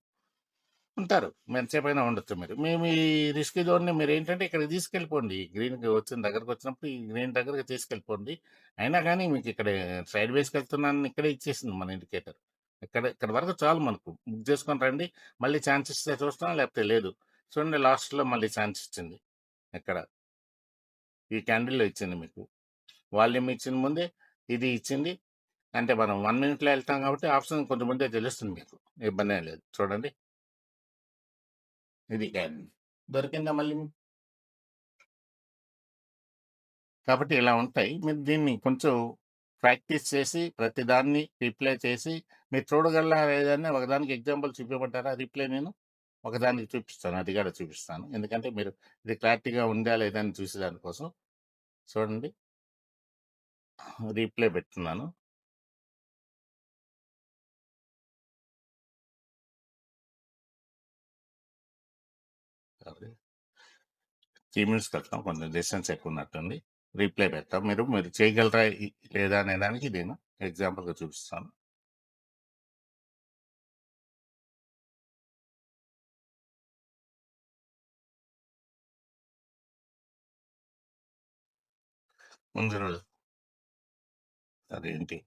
ఉంటారు. ఎంతసేపైనా ఉండొచ్చు మీరు. మేము ఈ రిస్క్ జోన్‌ని మీరేంటంటే ఇక్కడికి తీసుకెళ్ళిపోండి. గ్రీన్‌కి వచ్చిన దగ్గరకొచ్చినప్పుడు ఈ గ్రీన్ దగ్గరకి తీసుకెళ్ళిపోండి. అయినా గానీ మీకిక్కడ సైడ్ వేస్‌కెళ్తున్నానని ఇక్కడే ఇచ్చేసింది మన ఇండికేటర్. ఇక్కడి వరకు చాలు మనకు. బుక్ చేసుకొని రండి. మళ్ళీ ఛాన్స్ ఇస్తే చూస్తాం. లేకపోతే లేదు. చూడండి లాస్ట్‌లో మళ్ళీ ఛాన్స్ ఇచ్చింది. ఇక్కడ ఈ క్యాండిల్‌లో ఇచ్చింది మీకు. వాల్యూమ్ ఇచ్చింది ముందే. ఇది ఇచ్చింది. అంటే మనం 1 మినిట్‌లో ఎళ్తాం కాబట్టి ఆప్షన్ కొంచెం ముందే తెలుస్తుంది మీకు. ఇబ్బందేం లేదు. చూడండి. ఇది క్యాండిల్. దొరికిందా మళ్ళీ మీకు? కాబట్టి ఇలా ఉంటాయి. మీరు దీన్ని కొంచెం ప్రాక్టీస్ చేసి, ప్రతిదాన్ని రిప్లై చేసి, మీరు చూడగలరా లేదని ఒకదానికి ఎగ్జాంపుల్ చూపియమంటారా రిప్లై నేను? ఒకదానికి చూపిస్తాను. అది కూడా చూపిస్తాను. ఎందుకంటే మీరు ఇది క్లారిటీగా ఉందా లేదా అని చూసే దానికోసం. చూడండి. రీప్లే పెడుతున్నాను. సారీ. 3 మినిట్స్‌కి వెళ్తాం. కొంచెం డిస్టెన్స్ ఎక్కువ ఉన్నట్టుంది. రీప్లే పెడతాం. మీరు చేయగలరా లేదా అనే దానికి నేను ఎగ్జాంపుల్‌గా చూపిస్తాను. ముందు రోజు అదేంటి?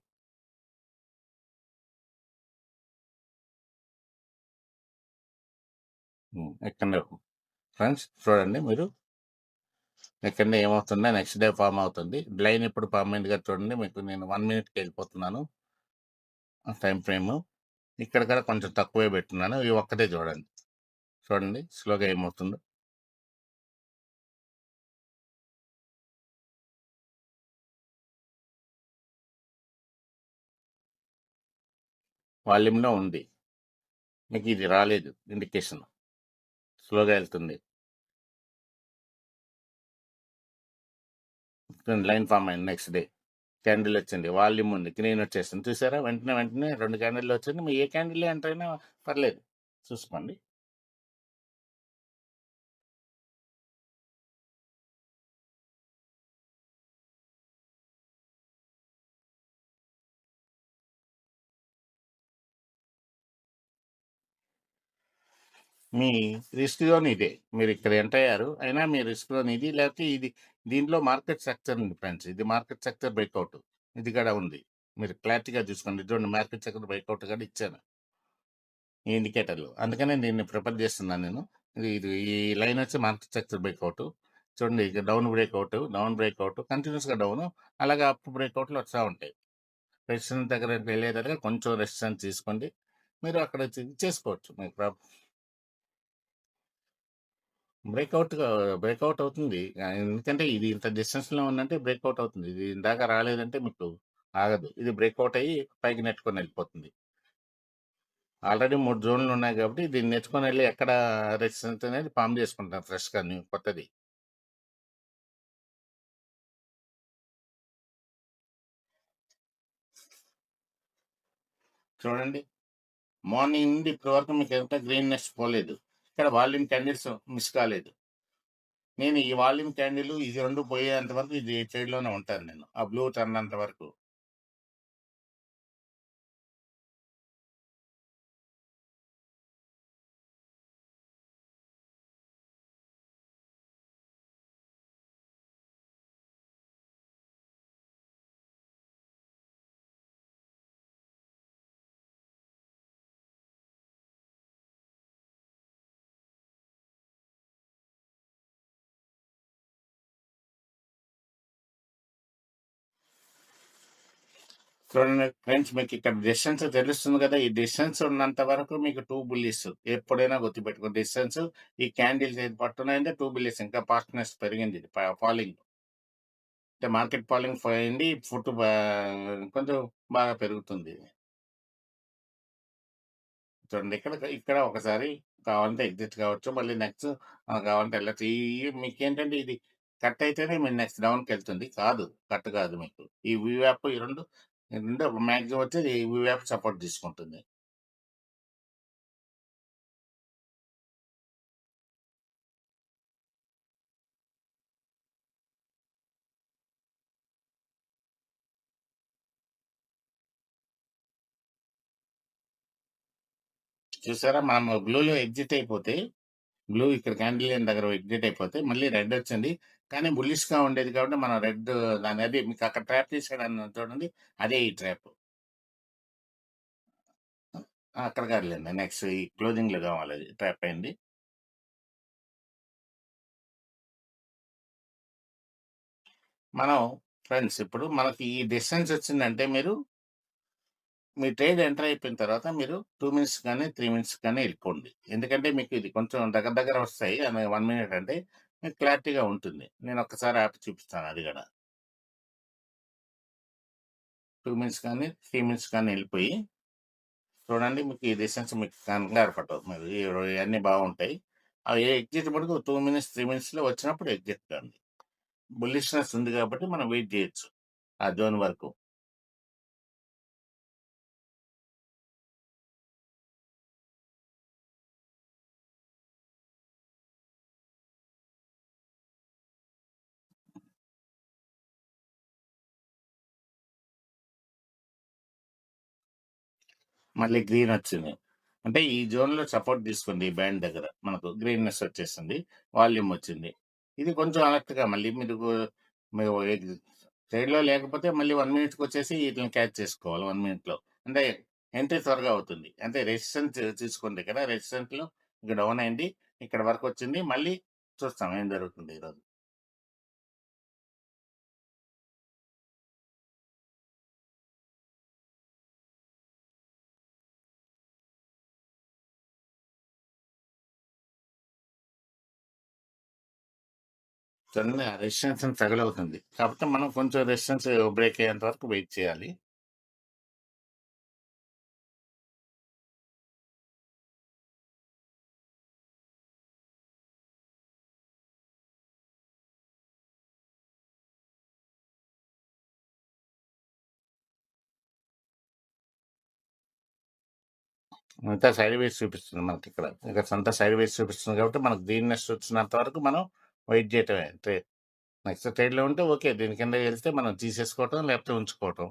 ఎక్కడ ఫ్రెండ్స్ చూడండి మీరు. ఎక్కడ ఏమవుతుందో నెక్స్ట్ డే ఫార్మ్ అవుతుంది. లైన్ ఎప్పుడు ఫార్మ్ అయింది కదా చూడండి. మీకు నేను 1 మినిట్‌కి వెళ్ళిపోతున్నాను. Time frame. ఇక్కడ కూడా కొంచెం తక్కువే పెట్టున్నాను. ఈ ఒక్కటే చూడండి. చూడండి స్లోగా ఏమవుతుందో. వాల్యూమ్‌లో ఉంది. మీకు ఇది రాలేదు ఇండికేషన్. స్లోగా వెళ్తుంది. లైన్ ఫార్మ్ అయింది నెక్స్ట్ డే. క్యాండిల్ వచ్చింది. వాల్యూమ్ ఉంది. గ్రీన్ వచ్చేసింది. చూసారా? వెంటనే 2 క్యాండిల్‌లు వచ్చింది. మీ ఏ క్యాండిల్ ఎంటర్ అయినా పర్లేదు. చూసుకోండి. మీ రిస్క్ జోన్ ఇదే. మీరిక్కడ ఎంటర్ అయ్యారు. అయినా మీ రిస్క్ జోన్ ఇది. లేకపోతే ఇది దీంట్లో మార్కెట్ స్ట్రక్చర్ ఉంది ఫ్రెండ్స్. ఇది మార్కెట్ స్ట్రక్చర్ బ్రేక్‌ఔట్. ఇది కూడా ఉంది. మీరు క్లారిటీగా చూసుకోండి. ఇది చూడండి మార్కెట్ స్ట్రక్చర్ బ్రేక్‌ఔట్ కూడా ఇచ్చాను. ఈ ఇండికేటర్‌లు. అందుకనే దీన్ని ప్రిఫర్ చేస్తున్నాను నేను. ఇది ఈ లైన్ వచ్చి మార్కెట్ స్ట్రక్చర్ బ్రేక్‌ఔట్. చూడండి ఇక డౌన్ బ్రేక్‌ఔట్ కంటిన్యూయస్‌గా డౌను. అలాగే అప్ బ్రేక్‌ఔట్‌లు వస్తా ఉంటాయి. రెసిస్టెన్స్ దగ్గరకి వెళ్ళేటట్టుగా కొంచెం రెసిస్టెన్స్ తీసుకోండి. మీరు అక్కడ చేసుకోవచ్చు. మీకు బ్రేకౌట్‌గా బ్రేకౌట్ అవుతుంది. ఎందుకంటే ఇది ఇంత డిస్టెన్స్‌లో ఉందంటే బ్రేకౌట్ అవుతుంది. ఇది ఇందాక రాలేదంటే మీకు ఆగదు. ఇది బ్రేకౌట్ అయ్యి పైకి నెట్టుకొని వెళ్ళిపోతుంది. ఆల్రెడీ 3 జోన్‌లు ఉన్నాయి కాబట్టి దీన్ని నెట్టుకొని వెళ్లి ఎక్కడ రెసిస్టెన్స్ అనేది ఫార్మ్ చేసుకుంటారు ఫ్రెష్‌గా కొత్తది. చూడండి మార్నింగ్ నుండి ఇప్పటి వరకు మీకు ఎంత గ్రీన్‌నెస్ పోలేదు. ఇక్కడ వాల్యూమ్ క్యాండిల్స్ మిస్ కాలేదు. నేను ఈ వాల్యూమ్ క్యాండిల్ ఇది 2 పోయేంత వరకు ఇది ట్రేడ్‌లోనే ఉంటాను నేను. ఆ బ్లూ టర్న్ అంత వరకు. చూడండి ఫ్రెండ్స్ మీకు ఇక్కడ డిస్టెన్స్ తెలుస్తుంది కదా! ఈ డిస్టెన్స్ ఉన్నంత వరకు మీకు 2 బుల్లిస్ ఎప్పుడైనా గుర్తుపెట్టుకోండి. డిస్టెన్స్ ఈ క్యాండిల్స్ ఏది పట్టున్నాయంటే 2 బుల్లిస్ ఇంకా ఫాస్ట్‌నెస్ పెరిగింది ఇది ఫాలింగ్. అంటే మార్కెట్ ఫాలింగ్ అయింది. కొంచెం బాగా పెరుగుతుంది. చూడండి ఇక్కడ ఇక్కడ ఒకసారి కావాలంటే ఎగ్జిట్ కావచ్చు. మళ్ళీ నెక్స్ట్ కావాలంటే వెళ్ళొచ్చు. మీకేంటంటే ఇది కట్ అయితేనే మీరు నెక్స్ట్ డౌన్‌కెళ్తుంది. కాదు. కట్ కాదు మీకు. ఈ వీవ్యాప్ ఈ రెండు మాక్సిమం వచ్చి ఈ వీవ్యాప్ సపోర్ట్ తీసుకుంటుంది. చూసారా? మనం బ్లూలో ఎగ్జిట్ అయిపోతే, బ్లూ ఇక్కడ క్యాండిల్ లైన్ దగ్గర ఎగ్జిట్ అయిపోతే, మళ్ళీ రెడ్ వచ్చింది. కానీ బుల్లిష్‌గా ఉండేది కాబట్టి మనం రెడ్ దాని అది మీకు అక్కడ ట్రాప్ చేసాడన్నాను చూడండి. అదే ఈ ట్రాప్. అక్కడ కాదులెండి. నెక్స్ట్ ఈ క్లోజింగ్‌లో కావాలది ట్రాప్ అయింది. మనం ఫ్రెండ్స్ ఇప్పుడు మనకి ఈ డిస్టెన్స్ వచ్చిందంటే మీ ట్రేడ్ ఎంటర్ అయిపోయిన తర్వాత మీరు 2 మినిట్స్ గాని, 3 మినిట్స్ గాని ఎళ్ళిపోండి. ఎందుకంటే మీకు ఇది కొంచెం దగ్గర దగ్గర వస్తాయి. 1 మినిట్ అంటే మీకు క్లారిటీగా ఉంటుంది. నేను ఒక్కసారి ఆపి చూపిస్తాను అది గూడా. 2 మినిట్స్ కానీ, 3 మినిట్స్ కానీ ఎళ్ళిపోయి చూడండి మీకు ఈ డిస్టెన్స్ మీకు కంగారు పట్టదు. మీరు ఇయన్నీ బాగుంటాయి. అవి ఎగ్జిట్ మటుకు 2 మినిట్స్, 3 మినిట్స్‌లో వచ్చినప్పుడు ఎగ్జిట్ కండి. బుల్లిష్‌నెస్ ఉంది కాబట్టి మనం వెయిట్ జేయొచ్చు. ఆ జోన్ వరకు. మళ్ళీ గ్రీన్ వచ్చింది. అంటే ఈ జోన్‌లో సపోర్ట్ తీసుకోండి. ఈ బ్యాండ్ దగ్గర. మనకు గ్రీన్‌నెస్ వచ్చేసింది. వాల్యూమ్ వచ్చింది. ఇది కొంచెం అలర్ట్‌గా మళ్ళీ మీరు ట్రేడ్‌లో లేకపోతే మళ్ళీ 1 మినిట్‌కొచ్చేసి ఈటిలిని క్యాచ్ చేసుకోవాలి 1 మినిట్‌లో. అంటే ఎంట్రీ త్వరగా అవుతుంది. అంటే రెసిస్టెన్స్ తీసుకోండి ఇక్కడ. రెసిస్టెన్స్‌లో ఇక డౌన్ అయింది. ఇక్కడ వరకొచ్చింది. మళ్ళీ చూస్తాం ఏం జరుగుతుంది ఈరోజు. చూడండి ఆ రెసిస్టెన్స్ స్ట్రగల్ అవుతుంది. కాకపోతే మనం కొంచెం రెసిస్టెన్స్ బ్రేక్ అయ్యేంత వరకు వెయిట్ చేయాలి. అంతా సైడ్ వేస్ చూపిస్తుంది మనకిక్కడ. ఇక్కడ అంతా సైడ్ వేస్ చూపిస్తుంది కాబట్టి మనకు గ్రీన్‌నెస్ వచ్చినంత వరకు మనం వెయిట్ చేయటమే. నెక్స్ట్ ట్రేడ్‌లో ఉంటే ఓకే. దీని కింద ఎళ్తే మనం తీసేసుకోవటం లేకపోతే ఉంచుకోవటం.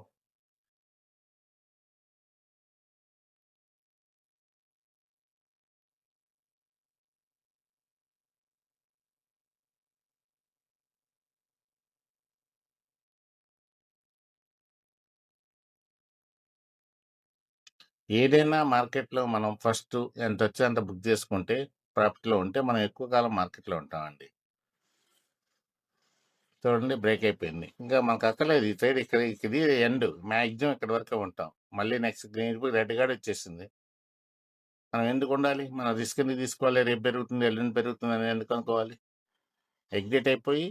ఏదైనా మార్కెట్‌లో మనం ఫస్ట్ ఎంతొచ్చే అంత బుక్ చేసుకుంటే, ప్రాఫిట్‌లో ఉంటే మనం ఎక్కువ కాలం మార్కెట్‌లో ఉంటామండి. చూడండి బ్రేక్ అయిపోయింది. ఇంకా మనకు అక్కర్లేదు ఈ ట్రేడ్ ఇక్కడ ఇది ఎండ్. మాక్సిమం ఇక్కడి వరకే ఉంటాం. మళ్ళీ నెక్స్ట్ గ్రీన్ రెడ్ కూడా వచ్చేసింది. మనం ఎందుకుండాలి? మనం రిస్క్ ఎందుకు తీసుకోవాలి? రేపు పెరుగుతుంది, ఎల్లుండి పెరుగుతుందని ఎందుకు అనుకోవాలి? ఎగ్జిట్ అయిపోయి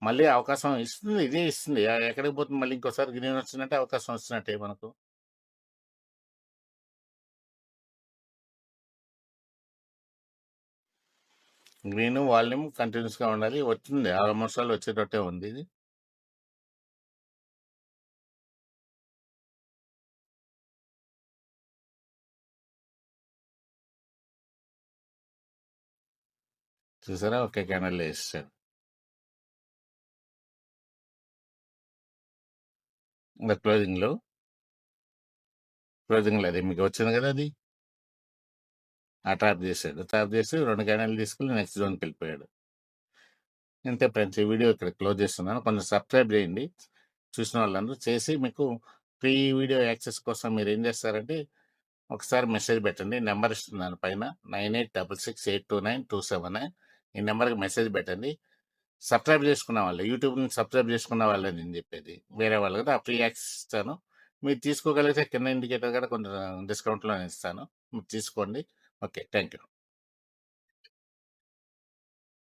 మళ్ళీ అవకాశం ఇస్తుంది. ఇదే ఇస్తుంది. ఎక్కడికి పోతుంది మళ్ళీ ఇంకోసారి గ్రీన్ వచ్చిందంటే అవకాశం వస్తున్నట్టే మనకు. గ్రీన్ వాల్యూమ్ కంటిన్యూస్‌గా ఉండాలి. వచ్చింది. ఆల్మోస్ట్ ఆల్ వచ్చేటట్టే ఉంది ఇది. చూసారా? ఒకే క్యాండిల్‌లో ఏసేసాడు. ఇంక క్లోజింగ్‌లో అది మీకు వచ్చింది కదా అది. ఆ ట్రాప్ చేసాడు. ట్రాప్ చేసి 2 క్యాండిల్ తీసుకెళ్ళి నెక్స్ట్ జోన్‌కెళ్ళిపోయాడు. ఇంతే ఫ్రెండ్స్. ఈ వీడియో ఇక్కడ క్లోజ్ చేస్తున్నాను. కొంచెం సబ్స్క్రైబ్ చేయండి. చూసిన వాళ్ళందరూ చేసి మీకు ఫ్రీ వీడియో యాక్సెస్ కోసం మీరేం చేస్తారంటే ఒకసారి మెసేజ్ పెట్టండి. నెంబర్ ఇస్తున్నాను పైన 9866829279 ఈ నెంబర్‌కి మెసేజ్ పెట్టండి. సబ్స్క్రైబ్ చేసుకున్న వాళ్ళు యూట్యూబ్ నుంచి సబ్స్క్రైబ్ చేసుకున్న వాళ్ళే నేను చెప్పేది. వేరే వాళ్ళు కదా! ఫ్రీ యాక్సెస్ ఇస్తాను. మీరు తీసుకోగలిగితే కింద ఇండికేటర్ కూడా కొంచెం డిస్కౌంట్‌లోనే ఇస్తాను. మీరు తీసుకోండి. ఓకే. Thank you.